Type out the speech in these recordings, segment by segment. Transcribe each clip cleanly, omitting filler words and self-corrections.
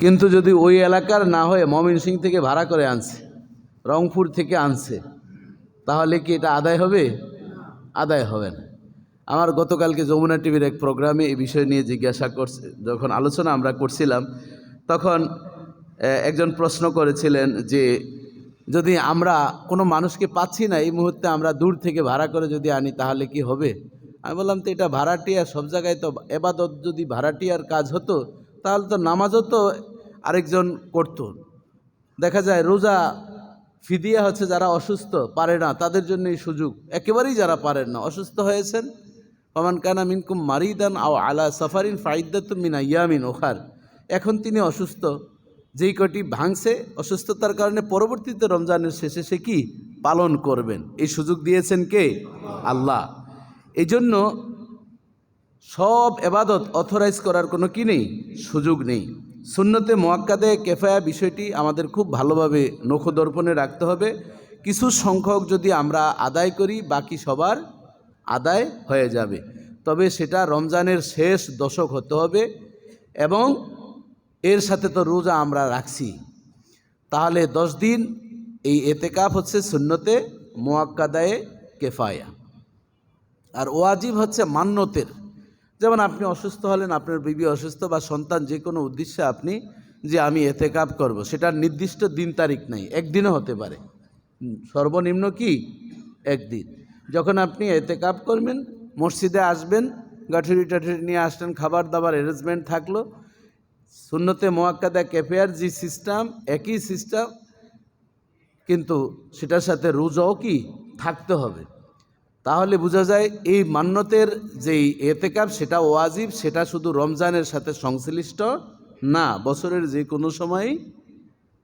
কিন্তু যদি ওই এলাকার না হয়ে ময়মনসিংহ থেকে ভাড়া করে আনছে, রংপুর থেকে আনছে, তাহলে কি এটা আদায় হবে? আদায় হবে না। আমার গতকালকে যমুনা টিভির এক প্রোগ্রামে এই বিষয় নিয়ে জিজ্ঞাসা করছে, যখন আলোচনা আমরা করছিলাম, তখন একজন প্রশ্ন করেছিলেন যে যদি আমরা কোনো মানুষকে পাচ্ছি না এই মুহূর্তে, আমরা দূর থেকে ভাড়া করে যদি আনি তাহলে কি হবে? আমি বললাম তো এটা ভাড়াটিয়া, সব জায়গায় তো এবাদত যদি ভাড়াটিয়ার কাজ হতো তাহলে তো নামাজও তো আরেকজন করত। দেখা যায় রোজা ফিদিয়া হচ্ছে যারা অসুস্থ পারে না তাদের জন্য এই সুযোগ, একেবারেই যারা পারেন না অসুস্থ হয়েছেন, ফামান কানা মিনকুম মারিদান আও আলা সাফারিন ফাইদ্দাতুম মিন আইয়ামিন উখার, এখন তিনি অসুস্থ, যেই কটি ভাঙছে অসুস্থতার কারণে পরবর্তীতে রমজানের শেষে সে কি পালন করবেন, এই সুযোগ দিয়েছেন কে? আল্লাহ। এই জন্য সব এবাদত অথরাইজ করার কোনো কি নেই, সুযোগ নেই। সুন্নতে মুআক্কাদে কেফায়া বিষয়টি আমাদের খুব ভালোভাবে নখদর্পণে রাখতে হবে। কিছু সংখ্যক যদি আমরা আদায় করি বাকি সবার আদায় হয়ে যাবে, তবে সেটা রমজানের শেষ দশক হতে হবে এবং এর সাথে তো রোজা আমরা রাখছি, তাহলে 10 দিন এই এতেকাফ হচ্ছে সুন্নতে মুআক্কাদায়ে কেফায়া। আর ওয়াজিব হচ্ছে মান্যতের, যেমন আপনি অসুস্থ হলেন, আপনার বিবি অসুস্থ বা সন্তান, যে কোনো উদ্দেশ্যে আপনি যে আমি এতেকাফ করব, সেটার নির্দিষ্ট দিন তারিখ নাই, একদিনও হতে পারে, সর্বনিম্ন কি একদিন। যখন আপনি এতেকাফ করবেন মসজিদে আসবেন, গাঠুরি টাঠুরি নিয়ে আসলেন, খাবার দাবার অ্যারেঞ্জমেন্ট থাকলো, সুন্নতে মুআক্কাদা কেফায়ার যে সিস্টেম একই সিস্টেম, কিন্তু সেটার সাথে রোজাও কি থাকতে হবে। তাহলে বোঝা যায় এই মান্যতের যেই এতেকাফ সেটা ওয়াজিব, সেটা শুধু রমজানের সাথে সংশ্লিষ্ট না, বছরের যে কোনো সময়ই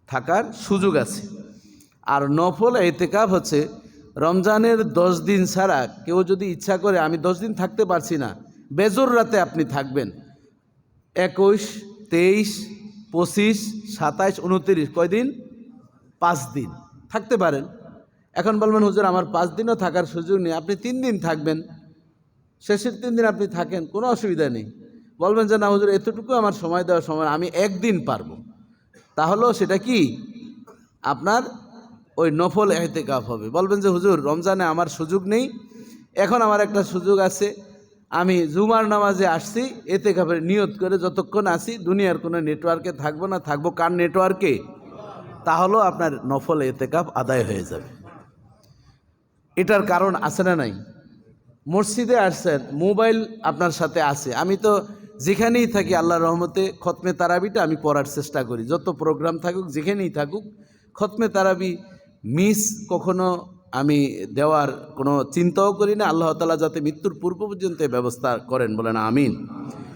থাকার সুযোগ আছে। আর নফল এতেকাফ হচ্ছে রমজানের 10 দিন ছাড়া কেউ যদি ইচ্ছা করে আমি 10 দিন থাকতে পারছি না, বেজোর রাতে আপনি থাকবেন, 21, 23, 25, 27, 29, কয়দিন? 5 দিন থাকতে পারেন। এখন বলবেন হুজুর আমার 5 দিনও থাকার সুযোগ নেই, আপনি 3 দিন থাকবেন, শেষের 3 দিন আপনি থাকেন, কোনো অসুবিধা নেই। বলবেন যে না হুজুর এতটুকু আমার সময় দেওয়ার সময়, আমি 1 দিন পারবো, তাহলেও সেটা কি আপনার ওই নফল ইতিকাফ হবে। বলবেন যে হুজুর রমজানে আমার সুযোগ নেই, এখন আমার একটা সুযোগ আছে, আমি জুমার নামাজে আসছি, ইতিকাফের নিয়ত করে যতক্ষণ আসি দুনিয়ার কোনো নেটওয়ার্কে থাকবো না, থাকবো কার নেটওয়ার্কে, তাহলেও আপনার নফল ইতিকাফ আদায় হয়ে যাবে। এটার কারণ আছে না নাই? মসজিদে আসছেন, মোবাইল আপনার সাথে আছে, আমি তো যেখানেই থাকি আল্লাহর রহমতে খতমে তারাবিটা আমি পড়ার চেষ্টা করি, যত প্রোগ্রাম থাকুক যেখানেই থাকুক খতমে তারাবি মিস কখনো আমি দেওয়ার কোনো চিন্তাও করি না। আল্লাহ তাআলা যাতে মৃত্যুর পূর্ব পর্যন্ত ব্যবস্থা করেন, বলেন আমিন।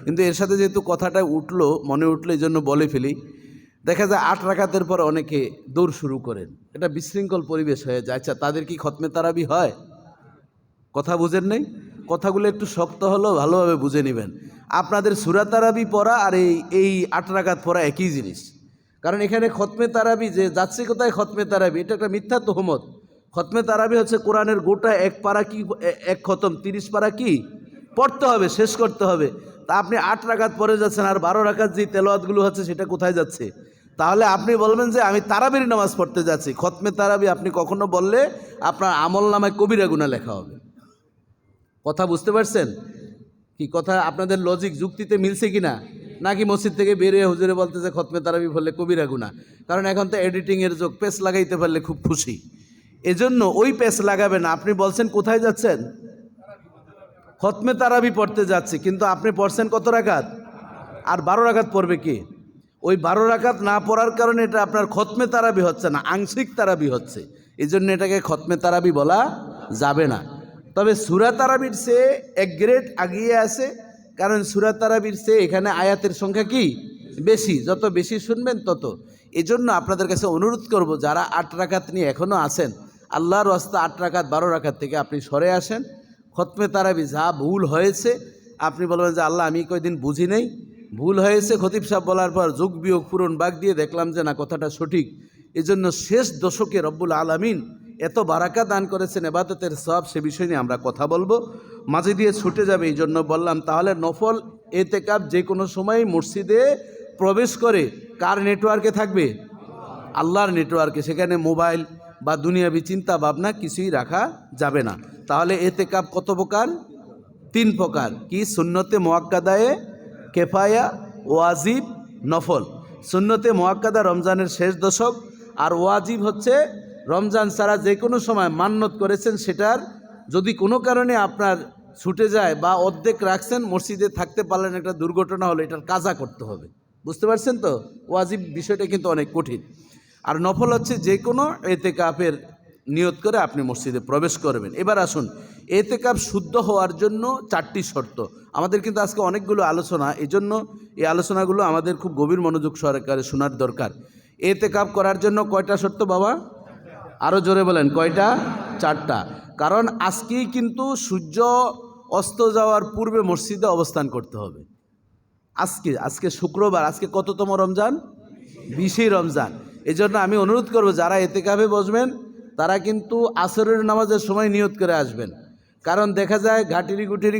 কিন্তু এর সাথে যেহেতু কথাটা উঠলো, মনে উঠলো, এই জন্য বলে ফেলি। দেখা যায় 8 রাকাতের পর অনেকে দৌড় শুরু করেন, এটা বিশৃঙ্খল পরিবেশ হয়ে যায়। আচ্ছা তাদের কি খতমে তারাবি হয়? কথা বুঝেন নাই? কথাগুলো একটু শক্ত হলেও ভালোভাবে বুঝে নেবেন। আপনাদের সূরা তারাবি পড়া আর এই 8 রাকাত পড়া একই জিনিস। কারণ এখানে খতমে তারাবি যে যাচ্ছে কোথায়, খতমে তারাবি এটা একটা মিথ্যা তহমত। খতমে তারাবি হচ্ছে কোরআনের গোটা এক পারা কি, এক খতম 30 পারা কি পড়তে হবে, শেষ করতে হবে। তা আপনি 8 রাকাত পড়ে যাচ্ছেন, আর 12 রাকাত যে তেলাওয়াতগুলো হচ্ছে সেটা কোথায় যাচ্ছে? তাহলে আপনি বলবেন যে আমি তারাবির নামাজ পড়তে যাচ্ছি। খতমে তারাবি আপনি কখনো বললে আপনার আমল নামায় কবিরা গুনাহ লেখা হবে। কথা বুঝতে পারছেন? কি কথা আপনাদের লজিক যুক্তিতে মিলছে কি না? নাকি মসজিদ থেকে বেরিয়ে হুজুরে বলতেছে খতমে তারাবি বললে কবিরা গুনাহ? কারণ এখন তো এডিটিংয়ের যুগ, পেস লাগাইতে পারলে খুব খুশি, এজন্য ওই পেস লাগাবেন না। আপনি বলছেন কোথায় যাচ্ছেন? খতমে তারাবি পড়তে যাচ্ছি, কিন্তু আপনি পড়ছেন কত রাকাত? আর 12 রাকাত পড়বে কি? ওই 12 রাকাত না পড়ার কারণে এটা আপনার খতমে তারাবি হচ্ছে না, আংশিক তারাবি হচ্ছে। এই জন্য এটাকে খতমে তারাবি বলা যাবে না। তবে সূরা তারাবির চেয়ে এক গ্রেড আগিয়ে আছে, কারণ সূরা তারাবির চেয়ে এখানে আয়াতের সংখ্যা কি বেশি, যত বেশি শুনবেন তত। এই জন্য আপনাদের কাছে অনুরোধ করব, যারা 8 রাকাত নিয়ে এখনও আছেন, আল্লাহর ওয়াস্তে 8 রাকাত 12 রাকাত থেকে আপনি সরে আসেন। খতমে তারাবি যা ভুল হয়েছে আপনি বলবেন যে আল্লাহ আমি কয়দিন বুঝি নেই, ভুল হয়েছে, খতিব সাহেব বলার পর যোগ বিয়োগ পূরণ বাগ দিয়ে দেখলাম যে না কথাটা সঠিক। এজন্য শেষ দশকে রব্বুল আলামিন এত বারাকা দান করেছেন, ইবাদতের সওয়াব, সে বিষয় নিয়ে আমরা কথা বলবো, মাঝে দিয়ে ছুটে যাবে, এই জন্য বললাম। তাহলে নফল এতেকাফ যে কোনো সময় মসজিদে প্রবেশ করে কার নেটওয়ার্কে থাকবে? আল্লাহর নেটওয়ার্কে। সেখানে মোবাইল বা দুনিয়াবি চিন্তা ভাবনা কিছুই রাখা যাবে না। তাহলে এতেকাফ কত প্রকার? 3 প্রকার। কি? সুন্নতে মুআক্কাদায়ে কেফায়া, ওয়াজিব, নফল। সুন্নতে মুআক্কাদা রমজানের শেষ দশক, আর ওয়াজিব হচ্ছে রমজান ছাড়া যে কোনো সময় মান্যত করেছেন সেটার যদি কোনো কারণে আপনার ছুটে যায় বা অর্ধেক রাখছেন, মসজিদে থাকতে পারলেন, একটা দুর্ঘটনা হলো, এটার কাজা করতে হবে। বুঝতে পারছেন তো? ওয়াজিব বিষয়টা কিন্তু অনেক কঠিন। আর নফল হচ্ছে যে কোনো এতেকাফের নিয়ত করে আপনি মসজিদে প্রবেশ করবেন। এবার আসুন, এতেকাফ শুদ্ধ হওয়ার জন্য 4টি শর্ত। আমাদের কিন্তু আজকে অনেকগুলো আলোচনা, এই জন্য এই আলোচনাগুলো আমাদের খুব গভীর মনোযোগ সহকারে শোনার দরকার। এতেকাফ করার জন্য কয়টা শর্ত বাবা? আরও জোরে বলেন, কয়টা? 4টা। কারণ আজকেই কিন্তু সূর্য অস্ত যাওয়ার পূর্বে মসজিদে অবস্থান করতে হবে। আজকে শুক্রবার, আজকে কততম রমজান? 20ই রমজান। এই জন্য আমি অনুরোধ করব, যারা এতেকাফে বসবেন তারা কিন্তু আসরের নামাজের সময় নিয়ত করে আসবেন। কারণ দেখা যায় ঘাটিরি গুটিরি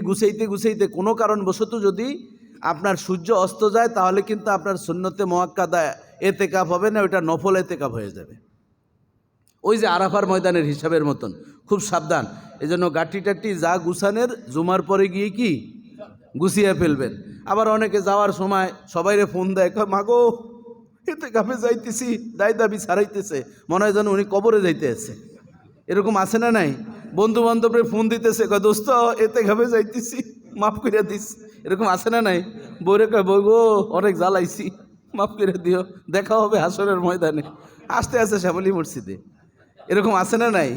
গুছাইতে কোনো কারণবশত যদি আপনার সূর্য অস্ত যায়, তাহলে কিন্তু আপনার সুন্নতে মুআক্কাদা এতেকাফ হবে না, ওইটা নফল এতেকাফ হয়ে যাবে। ওই যে আরাফার ময়দানের হিসাবের মতন, খুব সাবধান। এই জন্য গাঠি টাটি যা গুছানের জুমার পরে গিয়ে কি গুছিয়ে ফেলবেন। আবার অনেকে যাওয়ার সময় সবাইরে ফোন দেয়, মাগো এতেকাফে যাইতেছি, দায় দাবি ছাড়াইতেছে, মনে হয় যেন উনি কবরে যাইতে আছে। এরকম আছে না নাই? বন্ধু বান্ধবরে ফোন দিতেছে, দোস্ত এতেকাফে যাইতেছি, মাফ করে দিস। এরকম আছে না নাই? বউরে কয়, বউ গো অনেক জ্বালাইছি, মাফ করে দিও, দেখা হবে হাসরের ময়দানে। আসতে আসতে শ্যামলী মসজিদে। এরকম আছে না নাই?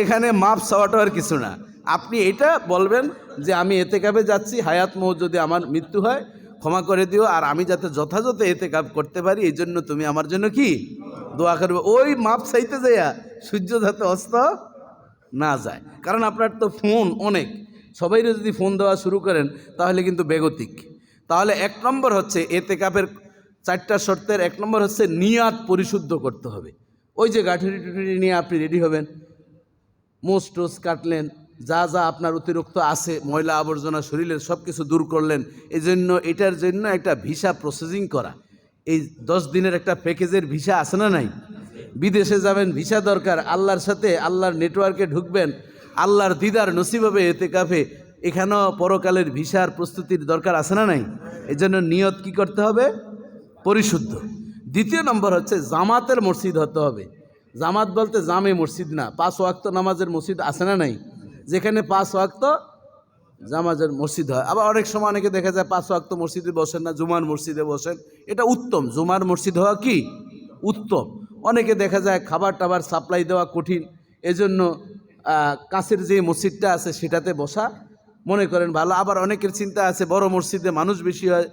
এখানে মাপ চাওয়াটা আর কিছু না। আপনি এটা বলবেন যে আমি এতেকাফে যাচ্ছি, হায়াত মৌত যদি আমার মৃত্যু হয় ক্ষমা করে দিও, আর আমি যাতে যথাযথ এতেকাফ করতে পারি এই জন্য তুমি আমার জন্য কি দোয়া করবে। ওই মাপ চাইতে যাইয়া সূর্য যাতে অস্ত না যায়। কারণ আপনার তো ফোন অনেক, সবাইরে যদি ফোন দেওয়া শুরু করেন তাহলে কিন্তু বেগতিক। তাহলে 1 নম্বর হচ্ছে এতেকাফের 4টা শর্তের 1 নম্বর হচ্ছে নিয়াত পরিশুদ্ধ করতে হবে। ওই যে গাঠুরি টুটুরি নিয়ে আপনি রেডি হবেন, মোষ টোস কাটলেন, যা যা আপনার অতিরিক্ত আছে, ময়লা আবর্জনা শরীরের সব কিছু দূর করলেন। এই জন্য এটার জন্য একটা ভিসা প্রসেসিং করা, এই 10 দিনের একটা প্যাকেজের ভিসা আছে না নাই? বিদেশে যাবেন, ভিসা দরকার। আল্লাহর সাথে আল্লাহর নেটওয়ার্কে ঢুকবেন, আল্লাহর দিদার নসিব হবে এতেকাফে, এখানেও পরকালের ভিসার প্রস্তুতির দরকার আছে না নাই? এই জন্য নিয়ত কী করতে হবে? পরিশুদ্ধ। 2 নম্বর হচ্ছে জামাতের মসজিদ হতে হবে। জামাত বলতে জামে মসজিদ না, 5 ওয়াক্ত নামাজের মসজিদ আছে না নাই? যেখানে 5 ওয়াক্ত নামাজের মসজিদ হয়। আবার অনেক সময় অনেকে দেখা যায় 5 ওয়াক্ত মসজিদে বসেন না, জুমার মসজিদে বসেন, এটা উত্তম। জুমার মসজিদ হওয়া কি উত্তম। অনেকে দেখা যায় খাবার টাবার সাপ্লাই দেওয়া কঠিন, এজন্য কাছের যে মসজিদটা আছে সেটাতে বসা মনে করেন ভালো। আবার অনেকের চিন্তা আছে বড় মসজিদে মানুষ বেশি হয়,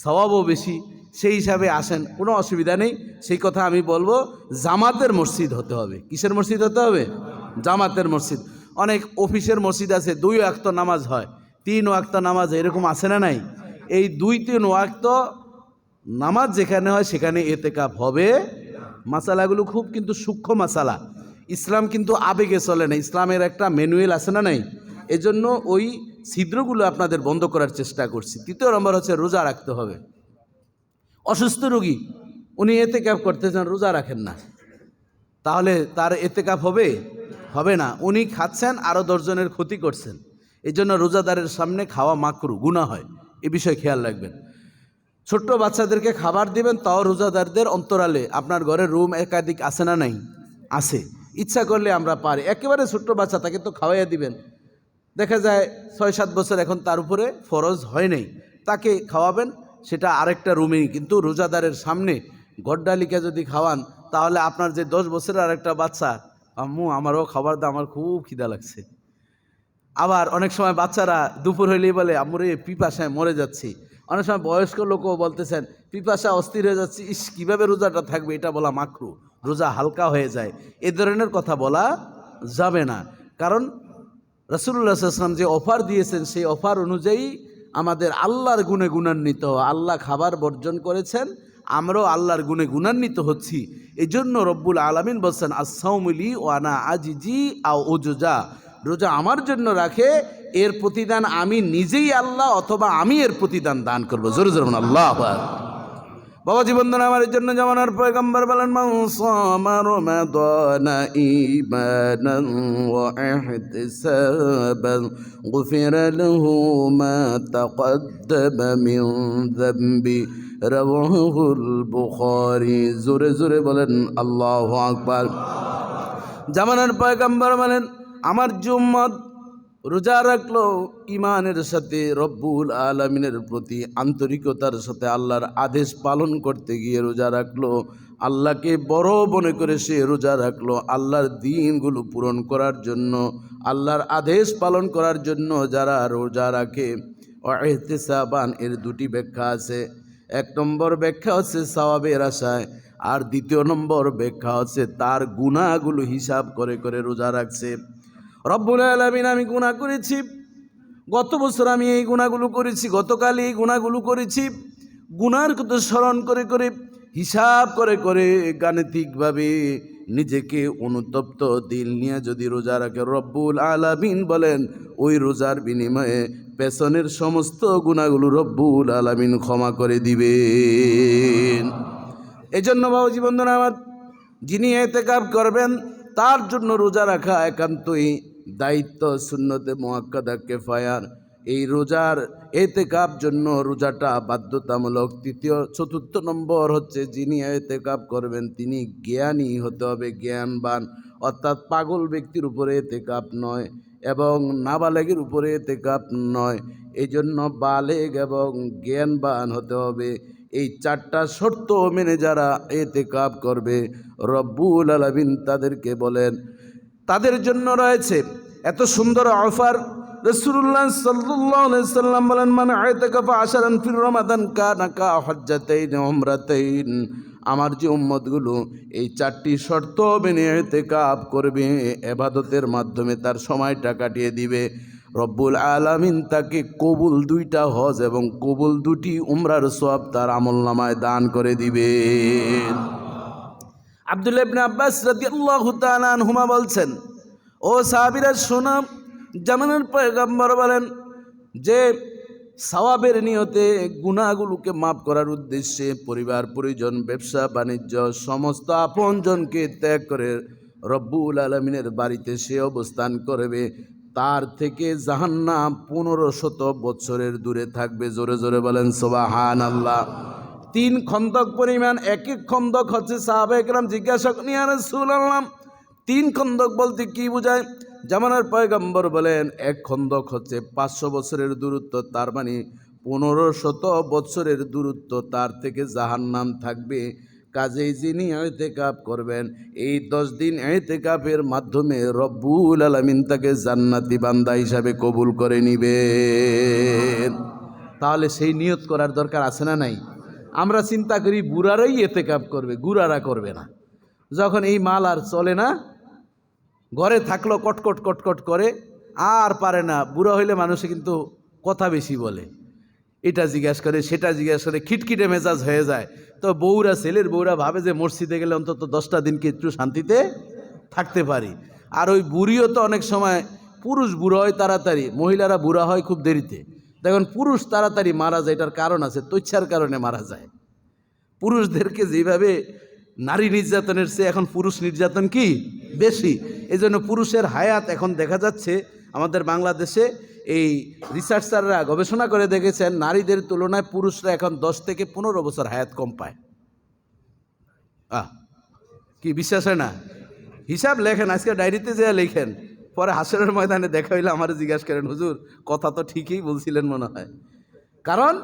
সওয়াবও বেশি, সেই হিসাবে আসেন, কোনো অসুবিধা নেই। সেই কথা আমি বলবো, জামাতের মসজিদ হতে হবে। কিসের মসজিদ হতে হবে? জামাতের মসজিদ। অনেক অফিসের মসজিদ আছে 2 ওয়াক্ত নামাজ হয়, 3 ওয়াক্ত নামাজ, এরকম আছে না নাই? এই 2-3 ওয়াক্ত নামাজ যেখানে হয় সেখানে এতেকাফ হবে। মাসালাগুলো খুব কিন্তু সূক্ষ্ম মাসালা। ইসলাম কিন্তু আবেগে চলে না, ইসলামের একটা ম্যানুয়াল আছে না নাই? এজন্য ওই ছিদ্রগুলো আপনাদের বন্ধ করার চেষ্টা করছি। 3 নম্বর হচ্ছে রোজা রাখতে হবে। অসুস্থ রোগী, উনি এতেকাফ করতে চান, রোজা রাখেন না, তাহলে তার এতেকাফ হবে? হবে না। উনি খাচ্ছেন, আরও 10 জনের ক্ষতি করছেন। এই জন্য রোজাদারের সামনে খাওয়া মাকরু, গুনাহ হয়, এ বিষয়ে খেয়াল রাখবেন। ছোট্ট বাচ্চাদেরকে খাবার দিবেন, তাও রোজাদারদের অন্তরালে। আপনার ঘরে রুম একাধিক আছে না নাই? আছে। ইচ্ছা করলে আমরা পারি, একেবারে ছোট্ট বাচ্চা তাকে তো খাওয়াইয়া দিবেন। দেখা যায় 6-7 বছর, এখন তার উপরে ফরজ হয় নাই, তাকে খাওয়াবেন, সেটা আরেকটা রুমেই। কিন্তু রোজাদারের সামনে গড্ডালিকা যদি খাওয়ান, তাহলে আপনার যে 10 বছরের আরেকটা বাচ্চা, আম্মু আমারও খাবার দাও, আমার খুব খিদা লাগছে। আবার অনেক সময় বাচ্চারা দুপুর হইলেই বলে, আম্মুরে পিপাসায় মরে যাচ্ছি। অনেক সময় বয়স্ক লোকও বলতেছেন পিপাসা অস্থির হয়ে যাচ্ছি, ইস কীভাবে রোজাটা থাকবে, এটা বলা মাকরু, রোজা হালকা হয়ে যায়, এ ধরনের কথা বলা যাবে না। কারণ রাসূলুল্লাহ সাল্লাল্লাহু আলাইহি ওয়াসাল্লাম যে অফার দিয়েছেন, সেই অফার অনুযায়ী আমাদের আল্লাহর গুণে গুণান্বিত। আল্লাহ খাবার বর্জন করেছেন, আমরাও আল্লাহর গুণে গুণান্বিত হচ্ছি। এই জন্য রব্বুল আলামিন বলছেন, আস-সাওমু লি ওয়া আনা আজিজি আও উজজা, রোজা আমার জন্য রাখে, এর প্রতিদান আমি নিজেই আল্লাহ অথবা আমি এর প্রতিদান দান করবো। জোরে জোরে বলুন আল্লাহু আকবার। বাবাজি বন্ধুরা, আমার জন্য জামানার পয়গম্বর বলেন, মান সামা রমাদানা ঈমানান ওয়া ইহতিসাবান গুফিরা লাহু মা তাকদ্দামা মিন যামবি, রাওয়াহুল বুখারী। জোরে জোরে বলেন আল্লাহু আকবার। জামানার পয়গম্বর বলেন, আমার যে উম্মত রোজা রাখলো ইমানের সাথে, রব্বুল আলামিনের প্রতি আন্তরিকতার সাথে আল্লাহর আদেশ পালন করতে গিয়ে রোজা রাখলো, আল্লাহকে বড় মনে করে সে রোজা রাখলো, আল্লাহর দিনগুলো পূরণ করার জন্য, আল্লাহর আদেশ পালন করার জন্য যারা রোজা রাখে, ইহতিসাবান, এর দুটি ব্যাখ্যা আছে। এক নম্বর ব্যাখ্যা হচ্ছে সওয়াবের আশায়, আর দ্বিতীয় নম্বর ব্যাখ্যা হচ্ছে তার গুনাহগুলো হিসাব করে করে রোজা রাখছে। রব্বুল আলামিন, আমি গুনাহ করেছি, গত বছর আমি এই গুনাহগুলো করেছি, গতকাল এই গুনাহগুলো করেছি, গুনার কথা স্মরণ করে করে, হিসাব করে করে, গাণিতিকভাবে নিজেকে অনুতপ্ত দিল নিয়ে যদি রোজা রাখে, রব্বুল আলামিন বলেন ওই রোজার বিনিময়ে পেছনের সমস্ত গুনাহগুলো রব্বুল আলামিন ক্ষমা করে দিবেন। এজন্য বাবাজি বন্ধুরা আমার, যিনি ইতিকাফ করবেন তার জন্য রোজা রাখা একান্তই দায়িত্ব, সুন্নতে মুআক্কাদা কিফায়ার। এই রোজার ইতিকাফ জন্য রোজাটা বাধ্যতামূলক। চতুর্থ নম্বর হচ্ছে, যিনি ইতিকাফ করবেন তিনি জ্ঞানী হতে হবে, জ্ঞানবান, অর্থাৎ পাগল ব্যক্তির উপরে ইতিকাফ নয় এবং নাবালেগের উপরে ইতিকাফ নয়। এই জন্য বালেগ এবং জ্ঞানবান হতে হবে। এই চারটা শর্ত মেনে যারা ইতিকাফ করবে, রব্বুল আলামিন তাদেরকে বলেন, তাদের জন্য রয়েছে এত সুন্দর অফার। রাসূলুল্লাহ সাল্লাল্লাহু আলাইহি সাল্লাম বলেন, মান ইতিকাফা আশরান ফি রমাদান কানা কা হজ্জাতাইন উমরাতাইন। আমার যে উম্মতগুলো এই চারটি শর্ত মেনে ইতিকাফ করবে, ইবাদতের মাধ্যমে তার সময়টা কাটিয়ে দিবে, রব্বুল আলামিন তাকে কবুল 2টা হজ এবং কবুল 2টি উমরার সওয়াব তার আমলনামায় দান করে দিবেন। আব্দুল্লাহ ইবনে আব্বাস রাদিয়াল্লাহু তাআলা আনহুমা বলছেন, ও সাহাবীরা শোনো, জামানার পয়গম্বর বলেন যে সওয়াবের নিয়তে গুনাহগুলোকে মাফ করার উদ্দেশ্যে পরিবার পরিজন, ব্যবসা বাণিজ্য, সমস্ত আপনজনকে ত্যাগ করে রব্বুল আলামিনের বাড়িতে সে অবস্থান করবে, তার থেকে জাহান্নাম 1500 বছরের দূরে থাকবে। জোরে জোরে বলেন সুবহানাল্লাহ। 3 খন্দক পরিমাণ, এক এক খন্দক হচ্ছে, সাহাবায়ে কেরাম জিজ্ঞাসা করেন, ইয়া রাসূলুল্লাহ 3 খন্দক বলতে কি বোঝায়? জামানার পয়গম্বর বলেন, এক খন্দক হচ্ছে 500 বছরের দূরত্ব, তার মানে 1500 বছরের দূরত্ব তার থেকে জাহান্নাম থাকবে। কাজেই যিনি ইতিকাফ করবেন, এই 10 দিন ইতিকাফের মাধ্যমে রব্বুল আলামিন তাকে জান্নাতি বান্দা হিসাবে কবুল করে নিবেন। তাহলে সেই নিয়ত করার দরকার আছে না নাই? আমরা চিন্তা করি বুড়ারাই ইতিকাফ করবে, গুড়ারা করবে না। যখন এই মাল আর চলে না, ঘরে থাকলো কটকট কটকট করে, আর পারে না। বুড়া হইলে মানুষে কিন্তু কথা বেশি বলে, এটা জিজ্ঞাসা করে সেটা জিজ্ঞাসা করে, খিটখিটে মেজাজ হয়ে যায়। তো বউরা, ছেলের বউরা ভাবে যে মসজিদে গেলে অন্তত 10টা দিনকে একটু শান্তিতে থাকতে পারি। আর ওই বুড়িও তো অনেক সময়, পুরুষ বুড়ো হয় তাড়াতাড়ি, মহিলারা বুড়া হয় খুব দেরিতে। দেখুন পুরুষ তাড়াতাড়ি মারা যায়, এটার কারণ আছে, তৈচ্ছার কারণে মারা যায়। পুরুষদেরকে যেভাবে নারী নির্যাতনের চেয়ে এখন পুরুষ নির্যাতন কি বেশি, এই জন্য পুরুষের হায়াত এখন দেখা যাচ্ছে আমাদের বাংলাদেশে, এই রিসার্চাররা গবেষণা করে দেখেছেন, নারীদের তুলনায় পুরুষরা এখন 10 থেকে 15 বছর হায়াত কম পায়। কি বিশ্বাস হয় না? হিসাব লেখেন, আজকে ডায়েরিতে যেয়ে লেখেন, পরে হাসরের ময়দানে দেখা হইলে আমার জিজ্ঞাসা করেন, হুজুর কথা তো ঠিকই বলছিলেন মনে হয়। কারণ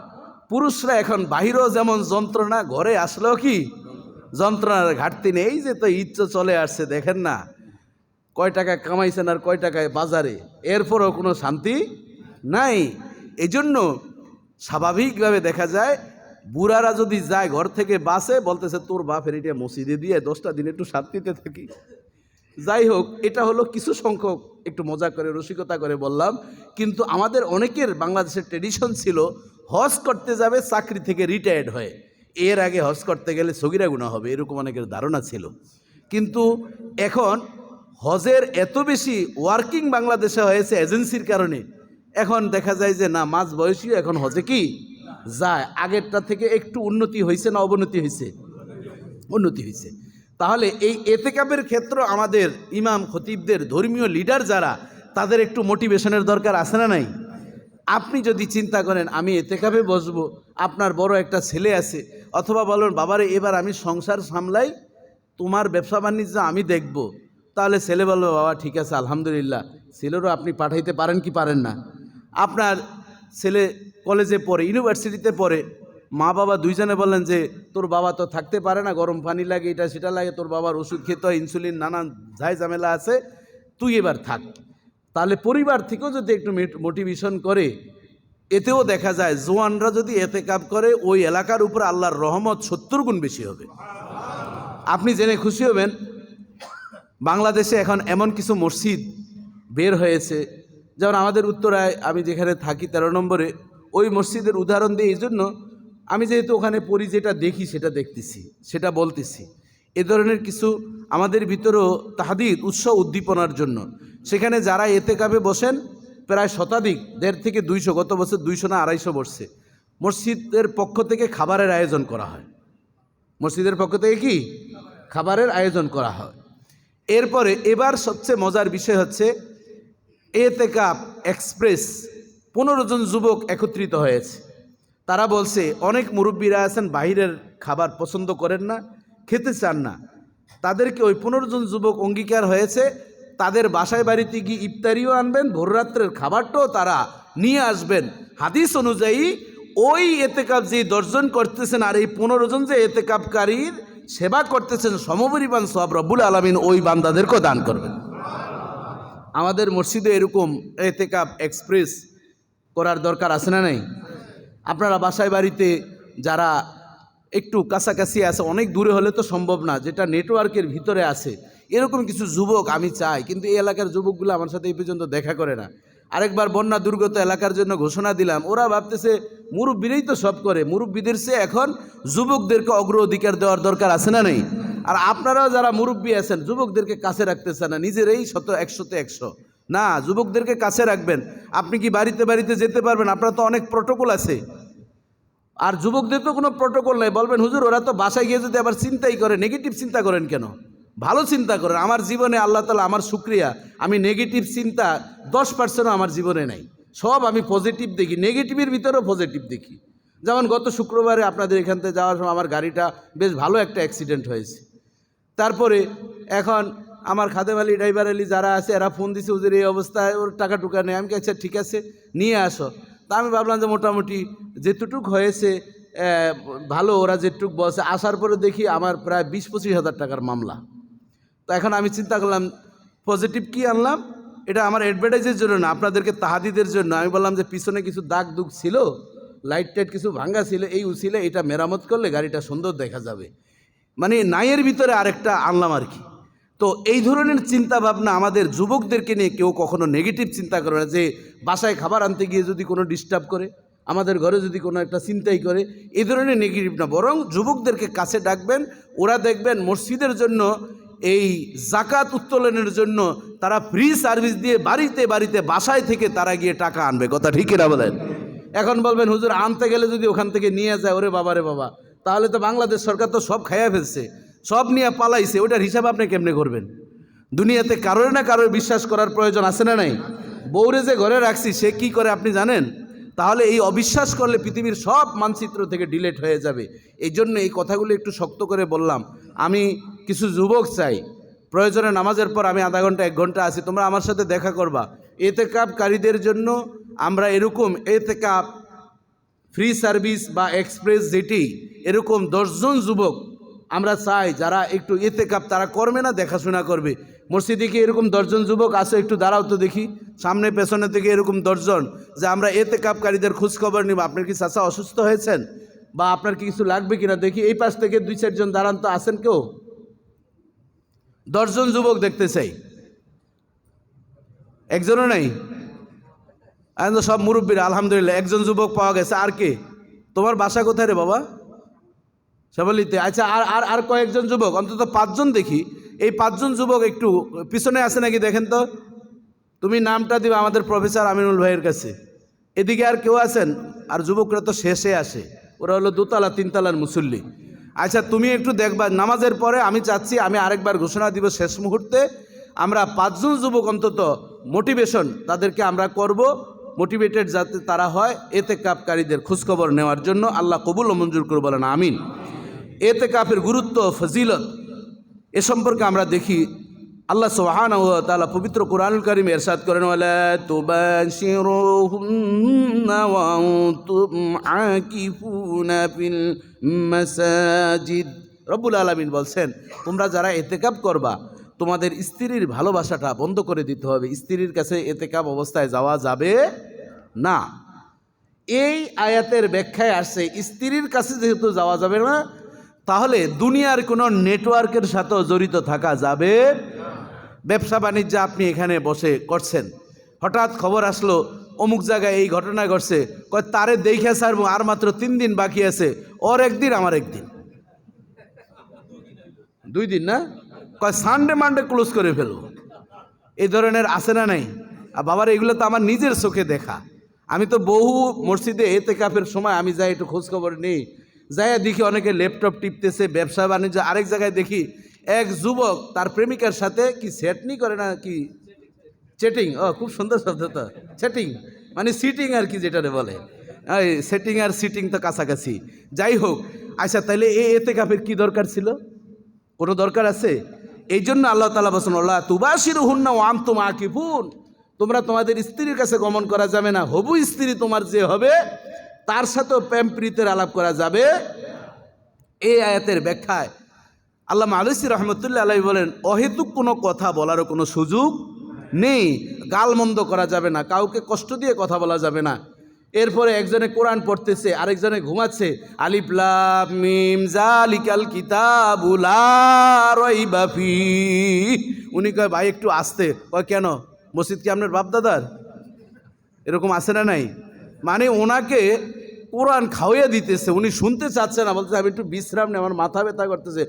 পুরুষরা এখন বাহিরেও যেমন যন্ত্রণা, ঘরে আসলেও কি যন্ত্রণার ঘাটতি নেই। যে তো ইচ্ছা চলে আসছে, দেখেন না কয় টাকা কামাইছেন আর কয় টাকায় বাজারে, এরপরও কোনো শান্তি নাই। এই জন্য স্বাভাবিকভাবে দেখা যায় বুড়ারা যদি যায় ঘর থেকে বাসে, বলতেছে তোর বাপের এটা মসজিদে দিয়ে 10টা দিন একটু শান্তিতে থাকি। যাই হোক, এটা হলো কিছু সংখ্যক, একটু মজা করে রসিকতা করে বললাম। কিন্তু আমাদের অনেকের বাংলাদেশের ট্রেডিশন ছিল, হজ করতে যাবে চাকরি থেকে রিটায়ার্ড হয়ে, এর আগে হজ করতে গেলে সগীরা গুনাহ হবে, এরকম অনেকের ধারণা ছিল। কিন্তু এখন হজের এত বেশি ওয়ার্কিং বাংলাদেশে হয়েছে এজেন্সির কারণে, এখন দেখা যায় যে না, মাঝ বয়সী এখন হজে কি যায়, আগেরটা থেকে একটু উন্নতি হয়েছে না অবনতি হয়েছে? উন্নতি হয়েছে। তাহলে এই এতেকাবের ক্ষেত্রে আমাদের ইমাম খতিবদের ধর্মীয় লিডার যারা, তাদের একটু মোটিভেশনের দরকার আছে না নাই? আপনি যদি চিন্তা করেন আমি এতেকাবে বসবো, আপনার বড় একটা ছেলে আছে, অথবা বলেন বাবারে এবার আমি সংসার সামলাই, তোমার ব্যবসা বাণিজ্য আমি দেখব, তাহলে ছেলে বলবে বাবা ঠিক আছে আলহামদুলিল্লাহ। ছেলেরও আপনি পাঠাইতে পারেন কি পারেন না? আপনার ছেলে কলেজে পড়ে, ইউনিভার্সিটিতে পড়ে, মা বাবা দুইজনে বললেন যে তোর বাবা তো থাকতে পারে না, গরম পানি লাগে, এটা সেটা লাগে, তোর বাবার ওষুধ খেতে হয়, ইনসুলিন, নানান ঝাই ঝামেলা আছে, তুই এবার থাক। তাহলে পরিবার থেকেও যদি একটু মোটিভেশন করে, এতেও দেখা যায় জোয়ানরা যদি এতেকাব করে ওই এলাকার উপর আল্লাহর রহমত 70 গুণ বেশি হবে। আপনি জেনে খুশি হবেন, বাংলাদেশে এখন এমন কিছু মসজিদ বের হয়েছে, যেমন আমাদের উত্তরায় আমি যেখানে থাকি 13 নম্বরে, ওই মসজিদের উদাহরণ দিই এই জন্য, আমি যেহেতু ওখানে পড়ি, যেটা দেখি সেটা দেখতেছি, সেটা বলতেছি। এ ধরনের কিছু আমাদের ভিতরেও তাহাদিদ, উৎসাহ উদ্দীপনার জন্য সেখানে যারা এতেকাবে বসেন প্রায় শতাধিক, 150 থেকে 200, গত বছর 200 না 250 বসছে। মসজিদের পক্ষ থেকে খাবারের আয়োজন করা হয়, মসজিদের পক্ষ থেকে কি খাবারের আয়োজন করা হয়। এরপরে এবার সবচেয়ে মজার বিষয় হচ্ছে এতেকাব এক্সপ্রেস 15 জন যুবক একত্রিত হয়েছে। তারা বলছে অনেক মুরব্বীরা আছেন বাইরের খাবার পছন্দ করেন না, খেতে চান না, তাদেরকে ওই 15 জন যুবক অঙ্গীকার হয়েছে তাদের বাসায় বাড়িতে গিয়ে ইফতারিও আনবেন, ভোররাত্রের খাবারটাও তারা নিয়ে আসবেন। হাদিস অনুযায়ী ওই এতেকাব যে 10 জন করতেছেন আর এই 15 জন যে এতেকাবকারীর সেবা করতেছেন, সমপরিমাণ সওয়াব রব্বুল আলামিন ওই বান্দাদেরকেও দান করবেন। আমাদের মসজিদে এরকম এতেকাব এক্সপ্রেস করার দরকার আছে না নাই? আপনারা বাসায় বাড়িতে যারা একটু কাছাকাছি আছে, অনেক দূরে হলে তো সম্ভব না, যেটা নেটওয়ার্কের ভিতরে আছে, এরকম কিছু যুবক আমি চাই, কিন্তু এই এলাকার যুবকগুলো আমার সাথে এই পর্যন্ত দেখা করে না। আরেকবার বন্যা দুর্গত এলাকার জন্য ঘোষণা দিলাম, ওরা ভাবতেছে মুরব্বীরাই তো সব করে, মুরব্বীদের চেয়ে এখন যুবকদেরকে অগ্রাধিকার দেওয়ার দরকার আছে না নেই? আর আপনারাও যারা মুরব্বী আছেন যুবকদেরকে কাছে রাখতেছে না, নিজেরাই 100তে 100 না, যুবকদেরকে কাছে রাখবেন। আপনি কি বাড়িতে বাড়িতে যেতে পারবেন? আপনার তো অনেক প্রটোকল আছে, আর যুবকদের তো কোনো প্রটোকল নাই। বলবেন হুজুর ওরা তো বাসায় গিয়ে যদি আবার চিন্তাই করে, নেগেটিভ চিন্তা করেন কেন? ভালো চিন্তা করেন। আমার জীবনে আল্লাহ তাআলা আমার শুকরিয়া, আমি নেগেটিভ চিন্তা 10% আমার জীবনে নাই, সব আমি পজিটিভ দেখি, নেগেটিভের ভিতরেও পজিটিভ দেখি। যেমন গত শুক্রবারে আপনাদের এখান থেকে যাওয়ার সময় আমার গাড়িটা বেশ ভালো একটা অ্যাক্সিডেন্ট হয়েছে। তারপরে এখন আমার খাদেম আলী, ড্রাইভার আলী যারা আছে এরা ফোন দিছে হুজুর এই অবস্থায়, ওর টাকা টুকা নেই। আমি আচ্ছা ঠিক আছে নিয়ে আসো। তা আমি ভাবলাম যে মোটামুটি যেটুক হয়েছে ভালো, ওরা যেটুক বসে। আসার পরে দেখি আমার প্রায় 20-25 হাজার টাকার মামলা। তো এখন আমি চিন্তা করলাম পজিটিভ কি আনলাম, এটা আমার অ্যাডভার্টাইজের জন্য না, আপনাদেরকে তাহাদিদের জন্য। আমি বললাম যে পিছনে কিছু দাগ দুগ ছিল, লাইট টাইট কিছু ভাঙ্গা ছিল, এই উচিলে এটা মেরামত করলে গাড়িটা সুন্দর দেখা যাবে, মানে নাইয়ের ভিতরে আরেকটা আনলাম আর কি। তো এই ধরনের চিন্তা ভাবনা আমাদের যুবকদেরকে নিয়ে কেউ কখনো নেগেটিভ চিন্তা করে না, যে বাসায় খাবার আনতে গিয়ে যদি কোনো ডিস্টার্ব করে, আমাদের ঘরে যদি কোনো একটা চিন্তাই করে, এই ধরনের নেগেটিভ না, বরং যুবকদেরকে কাছে ডাকবেন। ওরা দেখবেন মসজিদের জন্য, এই জাকাত উত্তোলনের জন্য তারা ফ্রি সার্ভিস দিয়ে বাড়িতে বাড়িতে বাসায় থেকে তারা গিয়ে টাকা আনবে। কথা ঠিক না বলেন? এখন বলবেন হুজুর আনতে গেলে যদি ওখান থেকে নিয়ে যায়, ওরে বাবা রে বাবা, তাহলে তো বাংলাদেশ সরকার তো সব খাইয়া ফেলছে, সব নিয়ে পালাইছে, ওটার হিসাব আপনি কেমনে করবেন? দুনিয়াতে কারোর না কারোর বিশ্বাস করার প্রয়োজন আছে না নাই? বউরে যে ঘরে রাখছি সে কি করে আপনি জানেন? তাহলে এই অবিশ্বাস করলে পৃথিবীর সব মানচিত্র থেকে ডিলিট হয়ে যাবে। এই জন্য এই কথাগুলো একটু শক্ত করে বললাম। আমি কিছু যুবক চাই, প্রয়োজনে নামাজের পর আমি আধা ঘন্টা 1 ঘন্টা আছি, তোমরা আমার সাথে দেখা করবা। এতেকাবকারীদের জন্য আমরা এরকম এতেকাব ফ্রি সার্ভিস বা এক্সপ্রেস যেটি, এরকম 10 জন যুবক আমরা চাই যারা একটু এতেকাব তারা করবে না, দেখাশোনা করবে। মসজিদে কি এরকম 10 জন যুবক আছে? একটু দাঁড়াও তো দেখি, সামনে পেছনে থেকে এরকম 10 জন, যে আমরা এতেকাবকারীদের খোঁজখবর নিব। আপনার কি চাচা অসুস্থ হয়েছেন বা আপনার কি কিছু লাগবে কিনা দেখি। এই পাশ থেকে 2-4 জন দাঁড়ান তো, আছেন কেউ? 10 জন যুবক দেখতে চাই, একজনও নেই। এখন তো সব মুরব্বীরা, আলহামদুলিল্লাহ একজন যুবক পাওয়া গেছে। আর কে? তোমার বাসা কোথায় রে বাবা? সবলিতে। আচ্ছা, আর আর আর কয়েকজন যুবক, অন্তত 5 জন দেখি। এই 5 জন যুবক একটু পিছনে আছে নাকি দেখেন তো। তুমি নামটা দিবে আমাদের প্রফেসর আমিনুল ভাইয়ের কাছে। এদিকে আর কেউ আছেন? আর যুবকরা তো শেষে আসে, ওরা হলো দোতলা তিনতলার মুসল্লি। আচ্ছা তুমি একটু দেখবা নামাজের পরে, আমি চাচ্ছি আমি আরেকবার ঘোষণা দিব শেষ মুহূর্তে, আমরা 5 জন যুবক অন্তত মোটিভেশন তাদেরকে আমরা করব, মোটিভেটেড যাতে তারা হয় এতেকাফকারীদের খোঁজখবর নেওয়ার জন্য। আল্লাহ কবুল ও মঞ্জুর করে বলেন আমিন। এতেকাফের গুরুত্ব, ফজিলত এ সম্পর্কে আমরা দেখি আল্লাহ সুবহানাহু ওয়া তাআলা পবিত্র কুরআনুল কারীমে ইরশাদ করেন, ওয়ালা তুবাশিরুহুন্না ওয়া আনতুম আকিফুনা ফিল মাসাজিদ। রব্বুল আলামিন বলছেন, তোমরা যারা এতেকাফ করবা তোমাদের স্ত্রীর ভালোবাসাটা বন্ধ করে দিতে হবে, স্ত্রীর কাছে এতেকাফ অবস্থায় যাওয়া যাবে না। এই আয়াতের ব্যাখ্যায় আসছে স্ত্রীর কাছে যেহেতু যাওয়া যাবে না, তাহলে দুনিয়ার কোনো নেটওয়ার্কের সাথেও জড়িত থাকা যাবে। ব্যবসা বাণিজ্য আপনি এখানে বসে করছেন, হঠাৎ খবর আসলো অমুক জায়গায় এই ঘটনা ঘটছে, কয় তারে দেখে ছাড়বো, আর মাত্র 3 দিন বাকি আছে, ওর একদিন আমার একদিন, 2 দিন না, কয় সানডে মানডে ক্লোজ করে ফেলবো। এই ধরনের আছে না নাই? আর বাবার এগুলো তো আমার নিজের চোখে দেখা। আমি তো বহু মসজিদে এতেকাফের সময় আমি যাই একটু খোঁজখবর নিই, যাই দেখি অনেকে ল্যাপটপ টিপতেছে, ব্যবসা বাণিজ্য। আরেক জায়গায় দেখি এক যুবক তার প্রেমিকার সাথে কি সেটনি করে না কি চেটিং, খুব সুন্দর শব্দ তো, সেটিং মানে সিটিং আর কি, যেটারে বলে সেটিং আর সিটিং তো কাছাকাছি। যাই হোক, আচ্ছা তাহলে এই এতেকাফের কি দরকার ছিল? কোনো দরকার আছে? এই জন্য আল্লাহ তাআলা বলেন, ওয়ালা তুবাশিরুহুন্না ওয়া আনতুম আকিফুন, তোমরা তোমাদের স্ত্রীর কাছে গমন করা যাবে না, হবু স্ত্রী তোমার যে হবে তার সাথেও প্রেম প্রীতির আলাপ করা যাবে। এই আয়াতের ব্যাখ্যায় আল্লামা আলুসি রহমতুল্লাহ আলাইহি বলেন, অহেতুক কোনো কথা বলারও কোনো সুযোগ নেই, গালমন্দ করা যাবে না, কাউকে কষ্ট দিয়ে কথা বলা যাবে না। এরপরে একজনে কোরআন পড়তেছে, আরেকজনে ঘুমাচ্ছে, আলিফ লাম মিম যালিকাল কিতাবু লা রাইবা ফীহ। উনি কয় ভাই একটু আস্তে। কয় কেন? মসজিদ কি আপনার বাপ দাদার? এরকম আছে না নাই? মানে ওনাকে কোরআন খাওয়াইয়া দিতেছে, উনি শুনতে চাচ্ছে না, বলতেছে আমি একটু বিশ্রাম নেই, আমার মাথা ব্যথা করতেছে।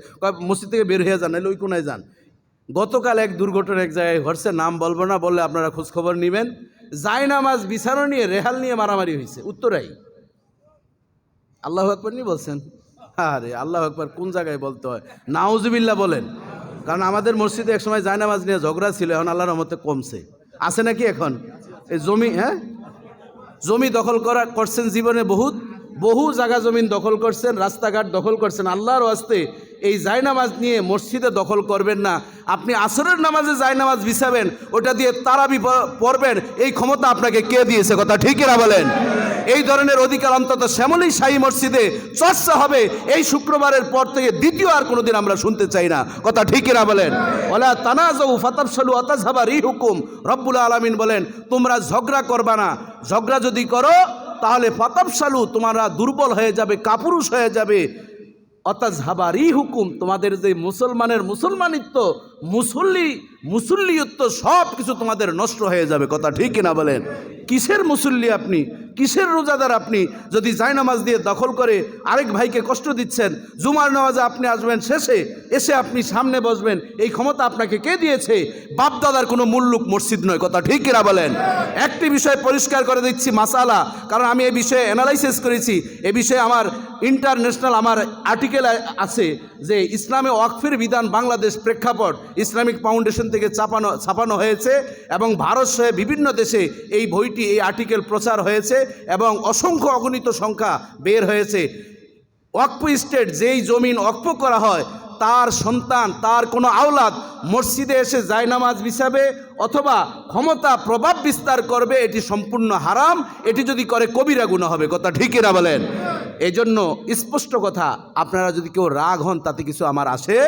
মসজিদ থেকে বের হয়ে যান, নাহলে ওই কোনায় যান। গতকাল এক দুর্ঘটনা এক জায়গায় ঘটছে, নাম বলবো না, বললে আপনারা খোঁজখবর নেবেন। জায়নামাজ বিছানো নিয়ে রেহাল নিয়ে মারামারি হয়েছে উত্তরাই। আল্লাহু আকবার নি বলছেন? আরে আল্লাহু আকবার কোন জায়গায় বলতে হয়? নাউজুবিল্লাহ বলেন। কারণ আমাদের মসজিদে এক সময় জায়নামাজ নিয়ে ঝগড়া ছিল, এখন আল্লাহর রহমতে কমছে। আছে নাকি এখন? এই জমি, জমি দখল করছেন জীবনে, বহু জায়গা জমিন দখল করছেন, রাস্তাঘাট দখল করছেন। আল্লাহর ওয়াস্তে এই জায়নামাজ নিয়ে মসজিদে দখল করবেন না। আপনি আসরের নামাজে জায়নামাজ বিছাবেন, ওটা দিয়ে তারাবি পড়বেন, এই ক্ষমতা আপনাকে কে দিয়েছে? কথা ঠিক না বলেন? এই ধরনের অধিকার অন্তত শ্যামলী শাহী মসজিদে চর্চা হবে এই শুক্রবারের পর থেকে, দ্বিতীয় আর কোনোদিন আমরা শুনতে চাই না। কথা ঠিক না বলেন? ওয়ালা তানাজাউ ফাতাফশালু ওয়া তাযহাবা রিহুকুম। রব্বুল আলামিন বলেন, তোমরা ঝগড়া করবা না, ঝগড়া যদি করো তাহলে ফাতাফশালু, তোমরা দুর্বল হয়ে যাবে, কাপুরুষ হয়ে যাবে। অতাযহাবা রিহুকুম, তোমাদের যে মুসলমানের মুসলমানিত্ব, মুসল্লিয়ত্ব সব কিছু তোমাদের নষ্ট হয়ে যাবে। কথা ঠিক কিনা বলেন? কিসের মুসল্লি আপনি, কিসের রোজাদার আপনি, যদি জায়নামাজ দিয়ে দখল করে আরেক ভাইকে কষ্ট দিচ্ছেন? জুমার নামাজে আপনি আসবেন, শেষে এসে আপনি সামনে বসবেন, এই ক্ষমতা আপনাকে কে দিয়েছে? বাপদাদার কোনো মূল্যুক মসজিদ নয়। কথা ঠিক কিনা বলেন? একটি বিষয় পরিষ্কার করে দিচ্ছি মাসালা, কারণ আমি এই বিষয়ে অ্যানালাইসিস করেছি, এ বিষয়ে আমার ইন্টারন্যাশনাল আমার আর্টিকেল আছে যে ইসলামে ওয়াকফের বিধান বাংলাদেশ প্রেক্ষাপট ইসলামিক ফাউন্ডেশন থেকে ছাপানো হয়েছে, এবং ভারত সহ বিভিন্ন দেশে এই বইটি, এই আর্টিকেল প্রচার হয়েছে, এবং অসংখ্য অগণিত সংখ্যা বের হয়েছে। ওয়াকফ স্টেট, যেই জমিন ওয়াকফ করা হয়, তার সন্তান, তার কোনো আওলাদ মসজিদে এসে জায়নামাজ বিছাবে অথবা ক্ষমতা প্রভাব বিস্তার করবে, এটি সম্পূর্ণ হারাম। এটি যদি করে কবিরা গুনাহ হবে। কথা ঠিক না বলেন? এই জন্য স্পষ্ট কথা, আপনারা যদি কেউ রাগ হন তাতে কিছু আমার আসে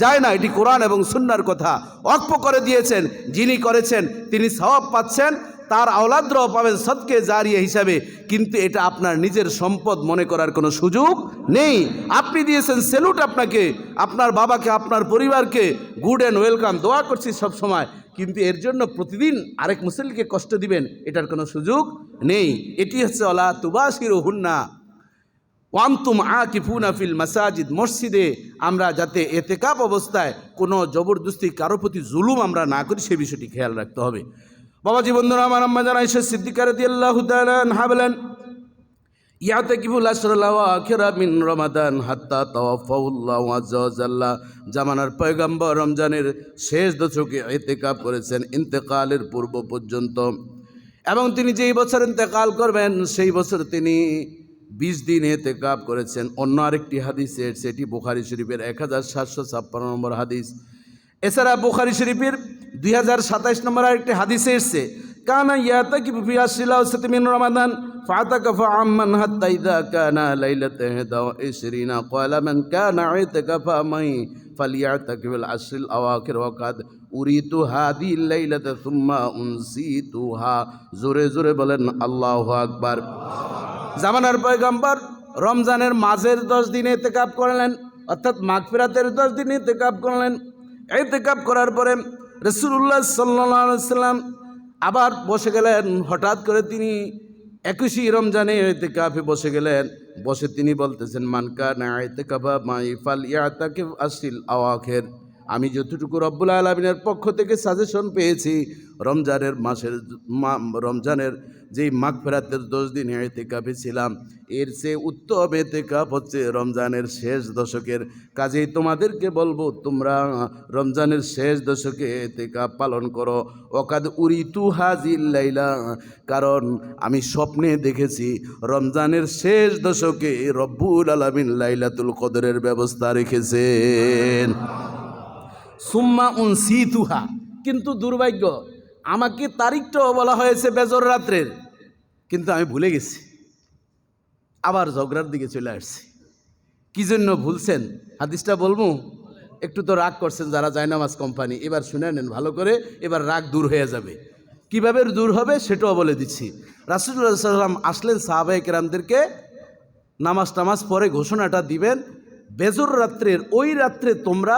যায় না। এটি কোরআন এবং সুন্নাহর কথা। ওয়াকফ করে দিয়েছেন, যিনি করেছেন তিনি সওয়াব পাচ্ছেন, তার আওলাদরাও পাবেন সদকে জারিয়া হিসাবে, কিন্তু এটা আপনার নিজের সম্পদ মনে করার কোনো সুযোগ নেই। আপনি দিয়েছেন, সেলুট আপনাকে, আপনার বাবাকে, আপনার পরিবারকে, গুড অ্যান্ড ওয়েলকাম, দোয়া করছি সব সময়, কিন্তু এর জন্য প্রতিদিন আরেক মুসল্লিকে কষ্ট দিবেন, এটার কোনো সুযোগ নেই। এটি হচ্ছে ওয়ালা তুবাশিরুহুন্না ওয়া আনতুম আকিফুনা ফিল মাসাজিদ। মসজিদে আমরা যাতে এতেকাফ অবস্থায় কোনো জবরদস্তি, কারো প্রতি জুলুম আমরা না করি, সে বিষয়টি খেয়াল রাখতে হবে। বাবাজি বন্ধুরা আমার, আম্মা জান আয়েশা সিদ্দিকা রাদিয়াল্লাহু তাআলা আনহা বলেন, ইয়াতাকিফুল আশরাল আওয়াখিরা মিন রমাদান হাত্তা তাওয়াফাহুল্লাহু আযজা ওয়া জাল্লা। জামানার পয়গম্বর রমজানের শেষ দশকে ইতিকাফ করেছেন ইন্তেকালের পূর্ব পর্যন্ত, এবং তিনি যেই বছর ইন্তেকাল করবেন সেই বছর তিনি 20 দিন ইতিকাফ করেছেন। অন্য আরেকটি হাদিসে সেটি বুখারী শরীফের 1756 নম্বর হাদিস। এছাড়া বুখারী শরীফের 2027 নম্বর আরেকটি হাদিসে এসেছে, কানা ইয়াতাকিফু ফি আশরিল আওসাতি মিন রমাদান ফাতাকাফা আম্মান হাত্তা ইযা কানা লাইলাতা 21 ক্বালা মান কানা ইতিকাফা মাই ফালিয়াতাকিফিল আশরিল আওয়াখির ওয়া কাদ উরিতু হাদিহিল লাইলাতা সুম্মা উনসিতুহা। জোরে জোরে বলেন আল্লাহু আকবার। জামানার পয়গম্বর রমজানের মাঝের 10 দিন ইতিকাফ করলেন, অর্থাৎ মাগফিরাতের 10 দিন ইতিকাফ করলেন। ইতিকাফ করার পরে রাসূলুল্লাহ সাল্লাল্লাহু আলাইহি ওয়াসাল্লাম আবার বসে গেলেন। হঠাৎ করে তিনি 21 রমজানে ইতিকাফে বসে গেলেন। বসে তিনি বলতেছেন, মান কানা ইতিকাফা মাই ফালইয়াতাকিফ আশরিল আওয়াখির। আমি যতটুকু রব্বুল আলামিনের পক্ষ থেকে সাজেশন পেয়েছি, রমজানের যেই মাগফিরাতের 10 দিন ইতিকাফে ছিলাম, এর চেয়ে উত্তম ইতিকাফ হচ্ছে রমজানের শেষ দশকের। কাজেই তোমাদেরকে বলবো, তোমরা রমজানের শেষ দশকে ইতিকাফ পালন করো। ওয়াকাদ উরিতু হাযিল লাইলা, কারণ আমি স্বপ্নে দেখেছি রমজানের শেষ দশকে রব্বুল আলামিন লাইলাতুল কদরের ব্যবস্থা রেখেছেন। সুম্মা উনসিতুহা, কিন্তু দুর্ভাগ্য, আমাকে তারিখটাও বলা হয়েছে বেজর রাত্রের, কিন্তু আমি ভুলে গেছি। আবার ঝগড়ার দিকে চলে আসছি। কি জন্য ভুলছেন হাদিসটা বলবো? একটু তো রাগ করছেন যারা জায়নামাজ কোম্পানি, এবার শুনে নেন ভালো করে, এবার রাগ দূর হয়ে যাবে। কিভাবে দূর হবে সেটাও বলে দিচ্ছি। রাসূলুল্লাহ সাল্লাল্লাহু আলাইহি ওয়াসাল্লাম আসলেন, সাহাবায়ে কেরামদেরকে নামাজ পরে ঘোষণাটা দিবেন, বেজর রাত্রের ওই রাত্রে তোমরা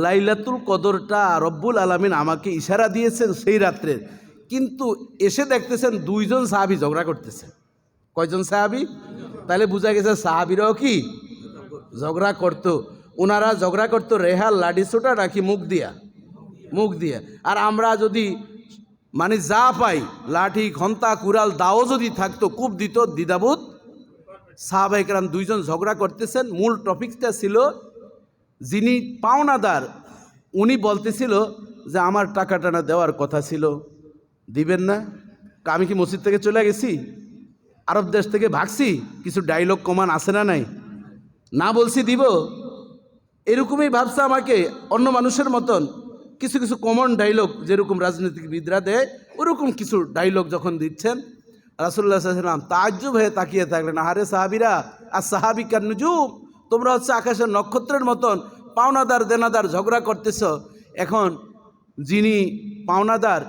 লাইলাতুল কদরটা রব্বুল আলামিন আমাকে ইশারা দিয়েছেন সেই রাত্রের। কিন্তু এসে দেখতেছেন 2 জন সাহাবী ঝগড়া করতেছে। কয়জন সাহাবী? তাহলে বোঝা গেছে সাহাবীরাও কি ঝগড়া করতো। ওনারা ঝগড়া করতো রেহাল লাঠি ছোটা নাকি মুখ দিয়া। আর আমরা যদি মানে যা পাই, লাঠি খন্তা কুড়াল দাও যদি থাকতো, কূপ দিত দ্বিধাবোধ। সাহাবায়ে কেরাম 2 জন ঝগড়া করতেছেন। মূল টপিকটা ছিল, যিনি পাওনাদার উনি বলতেছিল যে আমার টাকাটা না দেওয়ার কথা ছিল, দিবেন না। আমি কি মসজিদ থেকে চলে গেছি, আরব দেশ থেকে ভাগছি? কিছু ডায়লগ কমান আছে না নাই? না বলছি দিব, এরকমই ভাবছে আমাকে অন্য মানুষের মতন। কিছু কিছু কমন ডায়লগ যেরকম রাজনীতিবিদরা দেয়, ওরকম কিছু ডায়লগ যখন দিচ্ছেন, রাসূলুল্লাহ সাল্লাল্লাহু আলাইহি ওয়াসাল্লাম তাজ্জুব হয়ে তাকিয়ে থাকলেন। আরে সাহাবীরা, আর সাহাবী কান নুজুম, তোমরা হচ্ছে আকাশের নক্ষত্রের মতন, পাওনাদার দেনাদার ঝগড়া করতেছ। এখন যিনি পাওনাদার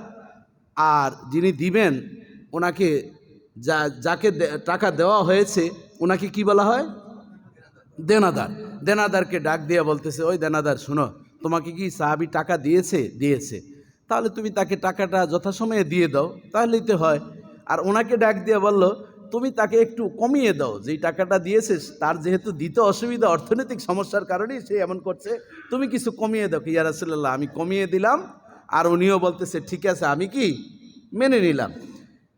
আর যিনি দিবেন, ওনাকে যাকে টাকা দেওয়া হয়েছে ওনাকে কি বলা হয়? দেনাদার। দেনাদারকে ডাক দিয়ে বলতেছে, ওই দেনাদার শোনো, তোমাকে কি সাহাবী টাকা দিয়েছে, তাহলে তুমি তাকে টাকাটা যথাসময়ে দিয়ে দাও, তাহলেই তো হয়। আর ওনাকে ডাক দিয়ে বলল, তুমি তাকে একটু কমিয়ে দাও, যেই টাকাটা দিয়েছে তার যেহেতু দিতে অসুবিধা, অর্থনৈতিক সমস্যার কারণেই সে এমন করছে, তুমি কিছু কমিয়ে দাও। ইয়া রাসূলুল্লাহ, আমি কমিয়ে দিলাম। আর উনিও বলতেছে, ঠিক আছে, আমি কি মেনে নিলাম,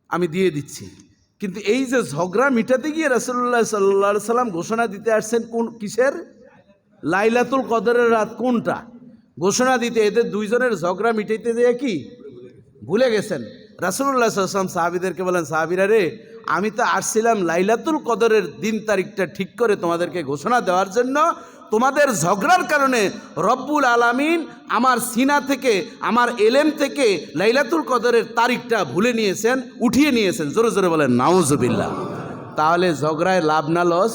আমি দিয়ে দিচ্ছি। কিন্তু এই যে ঝগড়া মিটাতে গিয়ে রাসূলুল্লাহ সাল্লাল্লাহু আলাইহি সাল্লাম ঘোষণা দিতে আসছেন কিসের? লাইলাতুল কদরের রাত কোনটা ঘোষণা দিতে। এদের 2 জনের ঝগড়া মিটাইতে যেয়ে কি ভুলে গেছেন। রাসূলুল্লাহ সাল্লাল্লাহু আলাইহি ওয়াসাল্লাম সাহাবীদেরকে বলেন, সাহাবীরা রে, আমি তো আসছিলাম লাইলাতুল কদরের দিন তারিখটা ঠিক করে তোমাদেরকে ঘোষণা দেওয়ার জন্য। তোমাদের ঝগড়ার কারণে রব্বুল আলামিন আমার সিনা থেকে, আমার এলেম থেকে লাইলাতুল কদরের তারিখটা ভুলে নিয়েছেন, উঠিয়ে নিয়েছেন। জোরে জোরে বলেন নাউজুবিল্লাহ। তাহলে ঝগড়ায় লাভ না লস?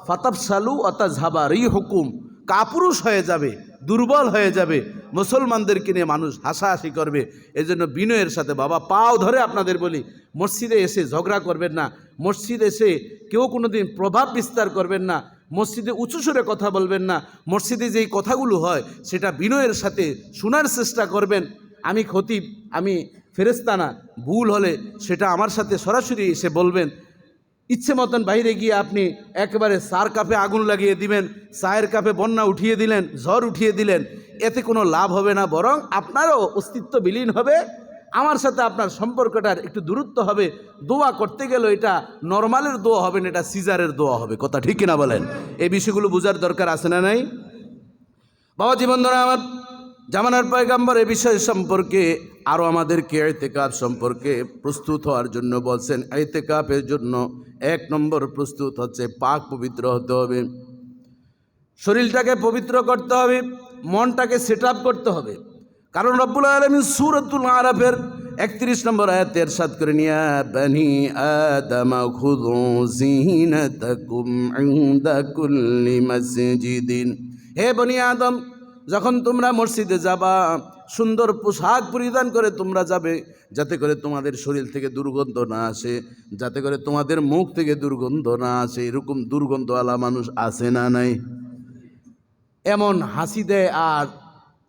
ফাতাবসালু ওয়াতাযহাবা রিহুকুম, কাপুরুষ হয়ে যাবে, দুর্বল হয়ে যাবে, মুসলমানদেরকে নিয়ে মানুষ হাসাহাসি করবে। এজন্য বিনয়ের সাথে বাবা পাও ধরে আপনাদের বলি, মসজিদে এসে ঝগড়া করবেন না, মসজিদে এসে কেউ কোনো দিন প্রভাব বিস্তার করবেন না, মসজিদে উঁচু সুরে কথা বলবেন না। মসজিদে যেই কথাগুলো হয় সেটা বিনয়ের সাথে শোনার চেষ্টা করবেন। আমি খতিব, আমি ফেরেশতা না, ভুল হলে সেটা আমার সাথে সরাসরি এসে বলবেন। ইচ্ছে মতন বাইরে গিয়ে আপনি একেবারে চার কাপে আগুন লাগিয়ে দিবেন, চায়ের কাপে বন্যা উঠিয়ে দিলেন, ঝড় উঠিয়ে দিলেন, এতে কোনো লাভ হবে না, বরং আপনারও অস্তিত্ব বিলীন হবে, আমার সাথে আপনার সম্পর্কটার একটু দূরত্ব হবে, দোয়া করতে গেলে এটা নর্মালের দোয়া হবে না, এটা সিজারের দোয়া হবে। কথা ঠিক কিনা বলেন? এই বিষয়গুলো বোঝার দরকার আছে না নাই? বাবা জীবনধরা আমার জামানার পয়গাম্বর এ বিষয় সম্পর্কে আরও আমাদেরকে ইতিকাফ সম্পর্কে প্রস্তুত হওয়ার জন্য বলছেন। ইতিকাফের জন্য 1 নম্বর প্রস্তুত হচ্ছে পাক পবিত্র হতে হবে, শরীরটাকে পবিত্র করতে হবে, মনটাকে সেট আপ করতে হবে। কারণ রব্বুল আলামিন সূরাতুল আরাফের 31 নম্বর আয়াতে ইরশাদ করেন, ইয়া বানি আদম খুযু যিনাতাকুম ইনদা কুল্লি মাসজিদিন। হে বনি আদম, যখন তোমরা মসজিদে যাবা সুন্দর পোশাক পরিধান করে তোমরা যাবে, যাতে করে তোমাদের শরীর থেকে দুর্গন্ধ না আসে, যাতে করে তোমাদের মুখ থেকে দুর্গন্ধ না আসে। এরকম দুর্গন্ধওয়ালা মানুষ আছে না নাই? এমন হাসি দেয় আর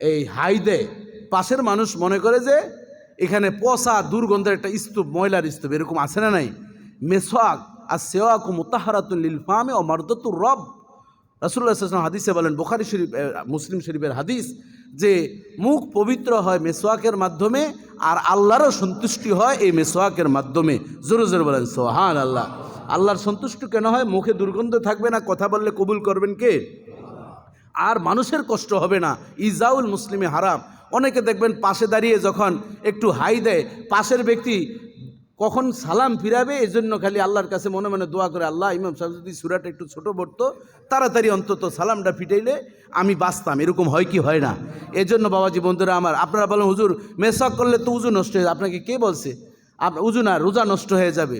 এই হাই দেয়, পাশের মানুষ মনে করে যে এখানে পচা দুর্গন্ধের একটা স্তূপ, ময়লার স্তূপ। এরকম আছে না নাই? মেসওয়াক আর সেওয়াকু মুতাহহারাতুল লিল ফামি ওয়া মারদাতুর রব। রাসূলুল্লাহ সাল্লাল্লাহু আলাইহি ওয়াসাল্লাম হাদিসে বলেন, বুখারী শরীফ মুসলিম শরীফের হাদিস, যে মুখ পবিত্র হয় মেসওয়াকের মাধ্যমে আর আল্লাহরও সন্তুষ্টি হয় এই মেসওয়াকের মাধ্যমে। জোরে জোরে বলেন সুবহানাল্লাহ। আল্লাহর সন্তুষ্টি কেন হয়? মুখে দুর্গন্ধ থাকবে না, কথা বললে কবুল করবেন কে? আর মানুষের কষ্ট হবে না। ইজাউল মুসলিমে হারাম। অনেকে দেখবেন পাশে দাঁড়িয়ে যখন একটু হাই দেয়, পাশের ব্যক্তি কখন সালাম ফিরাবে এই জন্য খালি আল্লাহর কাছে মনে মনে দোয়া করে, আল্লাহ ইমাম সাহেব যদি সূরাটা একটু ছোট পড়তো, তাড়াতাড়ি অন্তত সালামটা ফিটাইলে আমি বাঁচতাম। এরকম হয় কি হয় না? এই জন্য বাবাজি বন্ধুরা আমার, আপনারা বলেন হুজুর মেসওয়াক করলে তো উজু নষ্ট হয়ে, আপনাকে কে বলছে উজু না রোজা নষ্ট হয়ে যাবে?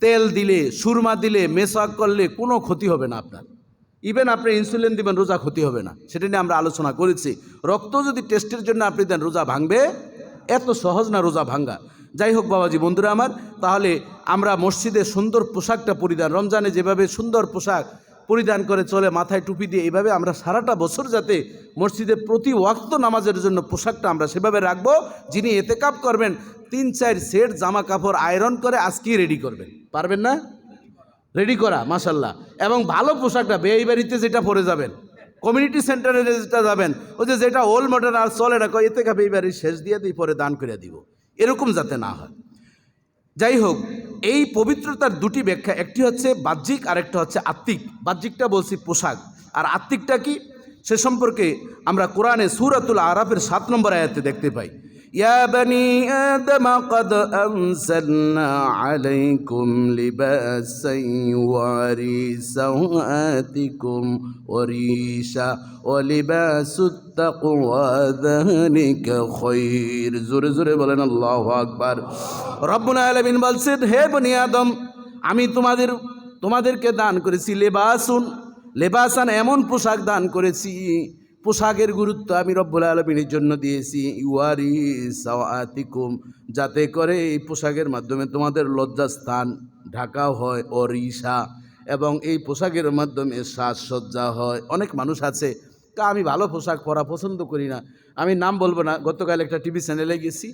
তেল দিলে, সুরমা দিলে, মেসওয়াক করলে কোনো ক্ষতি হবে না আপনার। ইভেন আপনি ইনসুলিন দিবেন, রোজা ক্ষতি হবে না। সেটা নিয়ে আমরা আলোচনা করেছি। রক্ত যদি টেস্টের জন্য আপনি দেন, রোজা ভাঙবে? এত সহজ না রোজা ভাঙ্গা। যাই হোক বাবাজি বন্ধুরা আমার, তাহলে আমরা মসজিদে সুন্দর পোশাকটা পরিধান, রমজানে যেভাবে সুন্দর পোশাক পরিধান করে চলে, মাথায় টুপি দিয়ে, এইভাবে আমরা সারাটা বছর যাতে মসজিদে প্রতি ওয়াক্ত নামাজের জন্য পোশাকটা আমরা সেভাবে রাখবো। যিনি ইতিকাফ করবেন 3-4 সেট জামা কাপড় আয়রন করে আজকেই রেডি করবেন। পারবেন না? রেডি করা মাশাল্লাহ। এবং ভালো পোশাকটা বিয়ে বাড়িতে যেটা পরে যাবেন, কমিউনিটি সেন্টারে যেটা যাবেন, ওই যেটা ওল্ড মডার্ন আর চলে না, ইতিকাফ এই বাড়ির শেষ দিয়ে দিই, পরে দান করে দিব, এরকম যাতে না হয়। যাই হোক, এই পবিত্রতার দুটি ব্যাখ্যা, একটি হচ্ছে বাহ্যিক আর একটা হচ্ছে আত্মিক। বাহ্যিকটা বলছি পোশাক, আর আত্মিকটা কি সে সম্পর্কে আমরা কোরআনে সূরাতুল আরাফের 7 নম্বর আয়াতে দেখতে পাই, ইয়া বনি আদম قد أنزلنا عليكم لباسا يواري سوآتكم وريشا ولباس التقوى ذلك خير। জোরে জোরে বলেন আল্লাহু আকবার। রব্বুল আলামিন বলছেন, হে বনি আদম, আমি তোমাদেরকে দান করেছি লেবাসান, এমন পোশাক দান করেছি, পোশাকের গুরুত্ব আমি রব্বুল আলামিনের জন্য দিয়েছি। ইউয়ারি সাওয়াতিকুম, যাতে করে এই পোশাকের মাধ্যমে তোমাদের লজ্জাস্থান ঢাকাও হয়, অরিসা, এবং এই পোশাকের মাধ্যমে সাজসজ্জা হয়। অনেক মানুষ আছে আমি ভালো পোশাক পরা পছন্দ করি না। আমি নাম বলবো না, গতকাল একটা টিভি চ্যানেলে গেছি,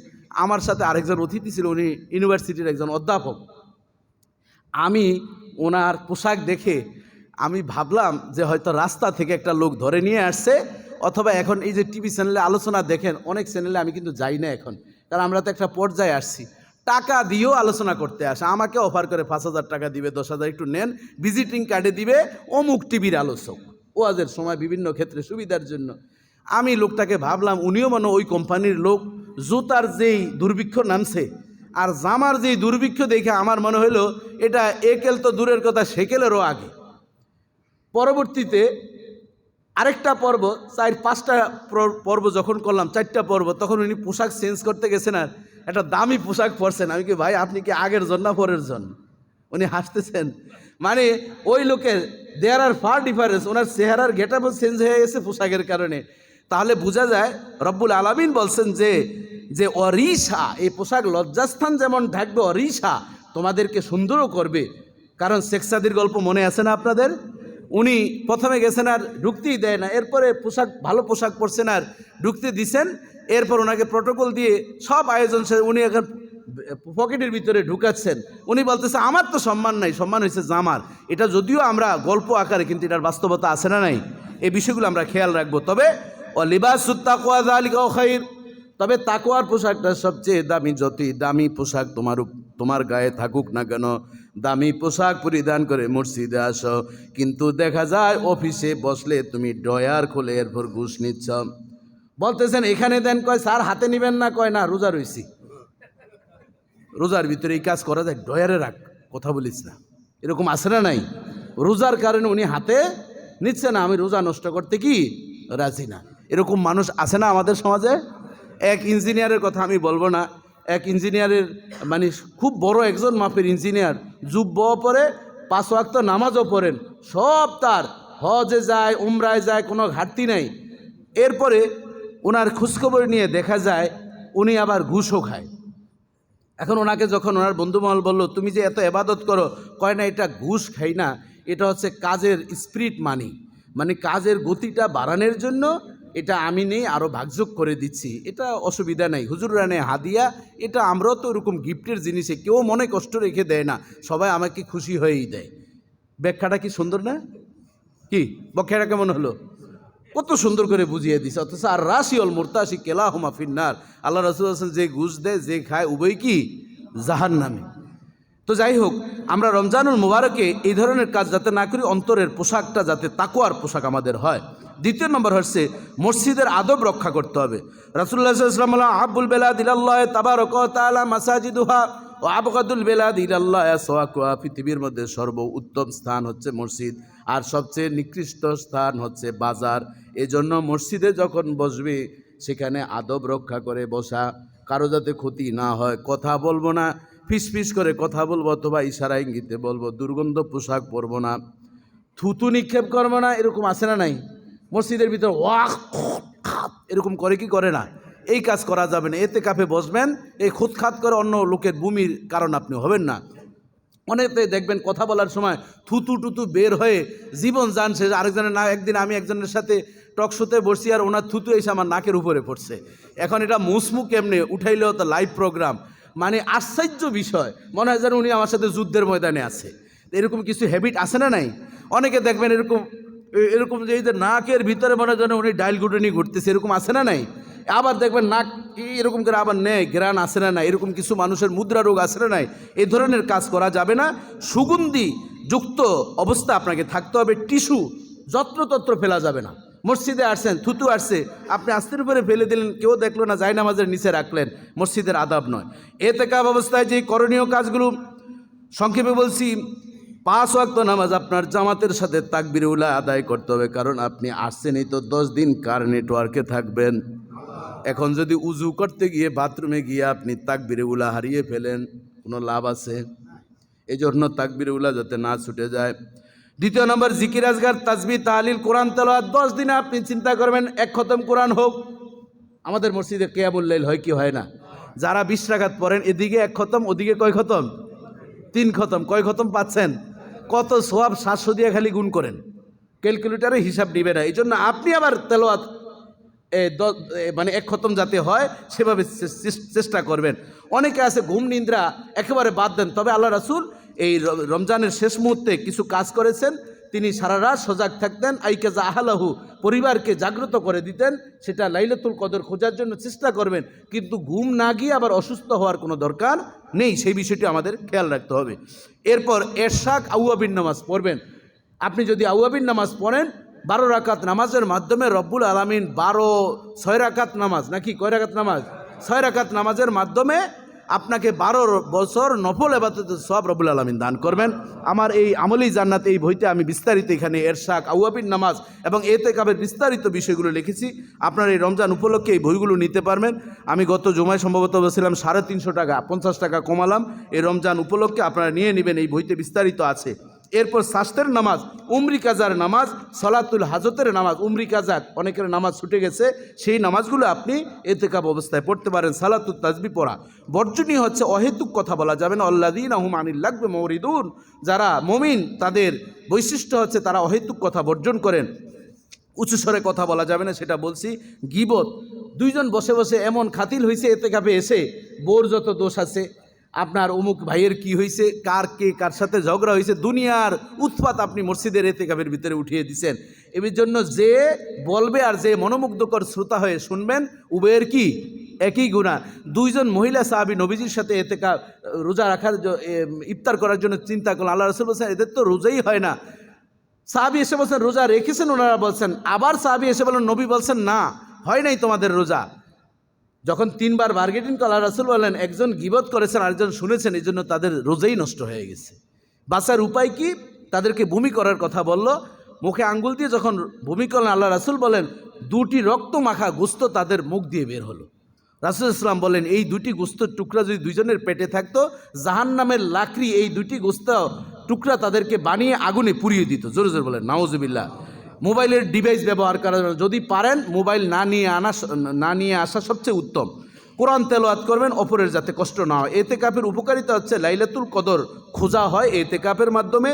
আমার সাথে আরেকজন অতিথি ছিল, উনি ইউনিভার্সিটির একজন অধ্যাপক। আমি ওনার পোশাক দেখে আমি ভাবলাম যে হয়তো রাস্তা থেকে একটা লোক ধরে নিয়ে আসছে, অথবা এখন এই যে টিভি চ্যানেলে আলোচনা দেখেন, অনেক চ্যানেলে আমি কিন্তু যাই না এখন, কারণ আমরা তো একটা পর্যায়ে আসছি, টাকা দিয়েও আলোচনা করতে আসে। আমাকে অফার করে 5,000 টাকা দিবে, 10,000 একটু নেন, ভিজিটিং কার্ডে দিবে অমুক টিভির আলোচক, ওয়াজের সময় বিভিন্ন ক্ষেত্রে সুবিধার জন্য। আমি লোকটাকে ভাবলাম উনিও মনে ওই কোম্পানির লোক। জুতার যেই দুর্ভিক্ষ নামছে আর জামার যেই দুর্ভিক্ষ দেখে আমার মনে হলো এটা একেল তো দূরের কথা, সেকেলেরও আগে। পরবর্তীতে আরেকটা পর্ব, 4-5টা পর্ব যখন করলাম, 4টা পর্ব, তখন উনি পোশাক চেঞ্জ করতে গেছেন আর একটা দামি পোশাক পরছেন। আমি কি ভাই আপনি কি আগের জন না পরের জন? উনি হাসতেছেন, মানে ওই লোকের দেয়ার আর ফার ডিফারেন্স, ওনার চেহারার গেটআপও চেঞ্জ হয়ে গেছে পোশাকের কারণে। তাহলে বোঝা যায় রব্বুল আলামিন বলছেন যে অরিসা, এই পোশাক লজ্জাস্থান যেমন ঢাকবে, অরিসা তোমাদেরকে সুন্দরও করবে। কারণ শেখ সাদির গল্প মনে আছে না আপনাদের? উনি প্রথমে গেছেন আর ঢুকতেই দেয় না, এরপরে ভালো পোশাক পরছেন আর ঢুকতে দিছেন, এরপর ওনাকে প্রটোকল দিয়ে সব আয়োজন উনি এখন পকেটের ভিতরে ঢুকাচ্ছেন। উনি বলতেছে আমার তো সম্মান নাই, সম্মান হয়েছে জামার। এটা যদিও আমরা গল্প আকারে, কিন্তু এটার বাস্তবতা আছে না নাই? এই বিষয়গুলো আমরা খেয়াল রাখবো। তবে লিবাসুত তাকওয়া যালিকা খায়র, তবে তাকওয়ার পোশাকটা সবচেয়ে দামি। যতই দামি পোশাক তোমার গায়ে থাকুক না কেন, দামি পোশাক পরিধান করে মসজিদে আসো, কিন্তু দেখা যায় অফিসে বসলে তুমি ড্রয়ার খুলে এরপর ঘুষ নিচ্ছ। বলতেছেন এখানে দেন, কয় স্যার হাতে নিবেন না, কয় না রোজা রইছি। রোজার ভিতরে এই কাজ করা যায়, ড্রয়ারে রাখ, কথা বলিস না। এরকম আছে না নাই? রোজার কারণে উনি হাতে নিচ্ছে না, আমি রোজা নষ্ট করতে কি রাজি না। এরকম মানুষ আছে না আমাদের সমাজে? এক ইঞ্জিনিয়ারের কথা আমি বলবো না, এক ইঞ্জিনিয়ারের মানে খুব বড় একজন মাপের ইঞ্জিনিয়ার, জুব্বও পরে, 5 ওয়াক্ত নামাজও পড়েন, সব তার, হজে যায়, উমরায় যায়, কোনো ঘাটতি নাই। এরপরে ওনার খোঁজখবর নিয়ে দেখা যায় উনি আবার ঘুষও খায়। এখন ওনাকে যখন ওনার বন্ধুমহল বলল তুমি যে এত এবাদত করো, কয় না এটা ঘুষ খাই না, এটা হচ্ছে কাজের স্পিরিট মানি, মানে কাজের গতিটা বাড়ানোর জন্য এটা আমি নেই, আরও ভাগযোগ করে দিচ্ছি, এটা অসুবিধা নেই, হুজুররা নেই হাদিয়া, এটা আমরাও তো ওরকম গিফটের জিনিসে কেউ মনে কষ্ট রেখে দেয় না, সবাই আমাকে খুশি হয়েই দেয়। ব্যাখ্যাটা কি সুন্দর না? কি ব্যাখ্যাটা কেমন হলো? কত সুন্দর করে বুঝিয়ে দিছে। অথচ আর রাশিউল মুরতাশি কেলাহুমা ফিন্নার, আল্লাহ রাসূল যে ঘুষ দেয় যে খায় উভয় কি জাহান্নামে। তো যাই হোক, আমরা রমজানুল মুবারকে এই ধরনের কাজ যাতে না করি, অন্তরের পোশাকটা যাতে তাকওয়ার পোশাক আমাদের হয়। দ্বিতীয় নম্বর হচ্ছে মসজিদের আদব রক্ষা করতে হবে। রাসূলুল্লাহ সাল্লাল্লাহু আলাইহি ওয়াসাল্লাম আব্বুল বেলাদ ইলাল্লাহ তাবারাকা ওয়া তাআলা মাসাজিদুহা ও আবগাদুল বেলাদ ইলাল্লাহ আসওয়াকুহা, পৃথিবীর মধ্যে সর্বোত্তম স্থান হচ্ছে মসজিদ, আর সবচেয়ে নিকৃষ্ট স্থান হচ্ছে বাজার। এজন্য মসজিদে যখন বসবে সেখানে আদব রক্ষা করে বসা, কারো যাতে ক্ষতি না হয়। কথা বলবো না, ফিস ফিস করে কথা বলবো অথবা ইশারা ইঙ্গিতে বলবো, দুর্গন্ধ পোশাক পরবো না, থুতু নিক্ষেপ করবো না। এরকম আছে না নাই? মসজিদের ভিতর ওয়াক এরকম করে কি করে না? এই কাজ করা যাবে না। এতে কাফে বসবেন, এই খুঁতখাত করে অন্য লোকের বমির কারণ আপনি হবেন না। অনেকে দেখবেন কথা বলার সময় থুতু টুতু বের হয়ে জীবন যান শেষ। আরেকজনের না, একদিন আমি একজনের সাথে টক শোতে বসছি, আর ওনার থুতু এসে আমার নাকের উপরে পড়ছে। এখন এটা মুসমুখ কেমনে উঠাইলেও তো লাইভ প্রোগ্রাম, মানে আশ্চর্য বিষয়, মনে হয় যেন উনি আমার সাথে যুদ্ধের ময়দানে আছে। এরকম কিছু হ্যাবিট আছে না নাই? অনেকে দেখবেন এরকম এরকম যে এই যে নাকের ভিতরে মনে হয় যেন উনি ডাইল গুটনি ঘুরতেছে, এরকম আছে না নাই? আবার দেখবেন নাক এরকম করে আবার নেয়, ঘ্রাণ আসে না নাই? এরকম কিছু মানুষের মুদ্রা রোগ আসে না নাই? এই ধরনের কাজ করা যাবে না। সুগন্ধি যুক্ত অবস্থা আপনাকে থাকতে হবে। টিস্যু যত্রতত্র ফেলা যাবে না। মসজিদে আসছেন, থুতু আসছে, আপনি আস্তের উপরে ফেলে দিলেন, কেউ দেখলো না, জায়নামাজের নিচে রাখলেন, মসজিদের আদাব নয়। এতেকাব অবস্থায় যে করণীয় কাজগুলো সংক্ষেপে বলছি। 5 ওয়াক্ত নামাজ আপনার জামাতের সাথে তাকবীরে উলা আদায় করতে হবে, কারণ আপনি আসছেনই তো 10 দিন কার নেটওয়ার্কে থাকবেন। এখন যদি উজু করতে গিয়ে বাথরুমে গিয়ে আপনি তাকবীরে উলা হারিয়ে ফেলেন, কোনো লাভ আছে? এই জন্য তাকবীরে উলা যাতে না ছুটে যায়। দ্বিতীয় নম্বর, জিকির আজগার তাসবিহ তাহলিল কোরআন তেলাওয়াত। 10 দিনে আপনি চিন্তা করবেন 1 খতম কোরআন হোক। আমাদের মসজিদে কিয়ামুল লাইল হয় কি হয় না? যারা 20 রাকাত পড়েন, এদিকে 1 খতম, ওদিকে কয় খতম? 3 খতম। কয় খতম পাচ্ছেন? কত সোয়াব 700 দিয়ে খালি গুণ করেন, ক্যালকুলেটারে হিসাব দিবে না। এই জন্য আপনি আবার তেলাওয়াত মানে 1 খতম যাতে হয় সেভাবে চেষ্টা করবেন। অনেকে আছে ঘুম নিদ্রা একেবারে বাদ দেন, তবে আল্লাহ রাসূল এই রমজানের শেষ মুহূর্তে কিছু কাজ করেছেন। তিনি সারা রাত সজাগ থাকতেন, আইকাজা আহলাহু, পরিবারকে জাগ্রত করে দিতেন। সেটা লাইলাতুল কদর খোঁজার জন্য চেষ্টা করবেন, কিন্তু ঘুম না গিয়ে আবার অসুস্থ হওয়ার কোনো দরকার নেই, সেই বিষয়টি আমাদের খেয়াল রাখতে হবে। এরপর এরশাক আউয়াবিন নামাজ পড়বেন। আপনি যদি আউয়াবিন নামাজ পড়েন, 12 রাকাত নামাজের মাধ্যমে রব্বুল আলামিন 6 রাকাত নামাজ, নাকি কয় রাকাত নামাজ? 6 রাকাত নামাজের মাধ্যমে আপনাকে 12 বছর নফল ইবাদতের সওয়াব রব্বুল আলামিন দান করবেন। আমার এই আমলি জান্নাত এই বইতে আমি বিস্তারিত এখানে এরশাক আউয়াবিন নামাজ এবং এতেকাবের বিস্তারিত বিষয়গুলো লিখেছি। আপনার এই রমজান উপলক্ষে এই বইগুলো নিতে পারবেন। আমি গত জুমায় সম্ভবত বলেছিলাম 350 টাকা, 50 টাকা কমালাম। এই রমজান উপলক্ষে আপনারা নিয়ে নেবেন, এই বইতে বিস্তারিত আছে। এরপর শাস্তের নামাজ, উমরি কাজার নামাজ, সলাতুল হাজতের নামাজ, উমরি কাজা অনেকের নামাজ ছুটে গেছে, সেই নামাজগুলো আপনি এতেকাব অবস্থায় পড়তে পারেন। সালাতুল তাসবিহ পড়া বর্জনীয় হচ্ছে, অহেতুক কথা বলা যাবে না। আল্লাযীনা হুম আনিল লাগবি মুরিদুন, যারা মুমিন তাদের বৈশিষ্ট্য হচ্ছে তারা অহেতুক কথা বর্জন করেন। উঁচু স্বরে কথা বলা যাবে না, সেটা বলছি। গীবত, 2 জন বসে বসে এমন খাতিল হয়েছে এতেকাবে এসে, বোর যত দোষ আছে, আপনার অমুক ভাইয়ের কি হয়েছে, কার সাথে ঝগড়া হয়েছে, দুনিয়ার উৎপাত আপনি মসজিদের এতেকাবের ভিতরে উঠিয়ে দিচ্ছেন। এর জন্য যে বলবে আর যে মনোমুগ্ধকর শ্রোতা হয়ে শুনবেন, উভয়ের কি একই গুনাহ। দুইজন মহিলা সাহাবী নবীজির সাথে রোজা রাখার ইফতার করার জন্য চিন্তা করলেন। আল্লাহ রাসূল বলছেন এদের তো রোজাই হয় না। সাহাবী এসে বলছেন রোজা রেখেছেন, ওনারা বলছেন। আবার সাহাবী এসে বলেন, নবী বলছেন না, হয় নাই তোমাদের রোজা। যখন 3 বার বার্গেটিং করল, আল্লাহ রাসূল বললেন একজন গীবত করেছেন, আরেকজন শুনেছেন, এই জন্য তাদের রোজাই নষ্ট হয়ে গেছে। বাঁচার উপায় কি? তাদেরকে বমি করার কথা বলল। মুখে আঙ্গুল দিয়ে যখন বমি করলেন, আল্লাহ রাসূল বলেন 2টি রক্ত মাখা গোস্ত তাদের মুখ দিয়ে বের হলো। রাসূল ইসলাম বলেন এই 2টি গোস্তের টুকরা যদি দুইজনের পেটে থাকতো, জাহান্নামের লাকড়ি এই 2টি গোস্ত টুকরা তাদেরকে বানিয়ে আগুনে পুড়িয়ে দিত। জোরে জোরে বলেন নাউজুবিল্লাহ। মোবাইলের ডিভাইস ব্যবহার করার জন্য যদি পারেন মোবাইল না নিয়ে আসা সবচেয়ে উত্তম। কোরআন তেলাওয়াত করবেন, অপরের যাতে কষ্ট না হয়। এতেকাফের উপকারিতা হচ্ছে লাইলাতুল কদর খোঁজা হয় এতেকাফের মাধ্যমে।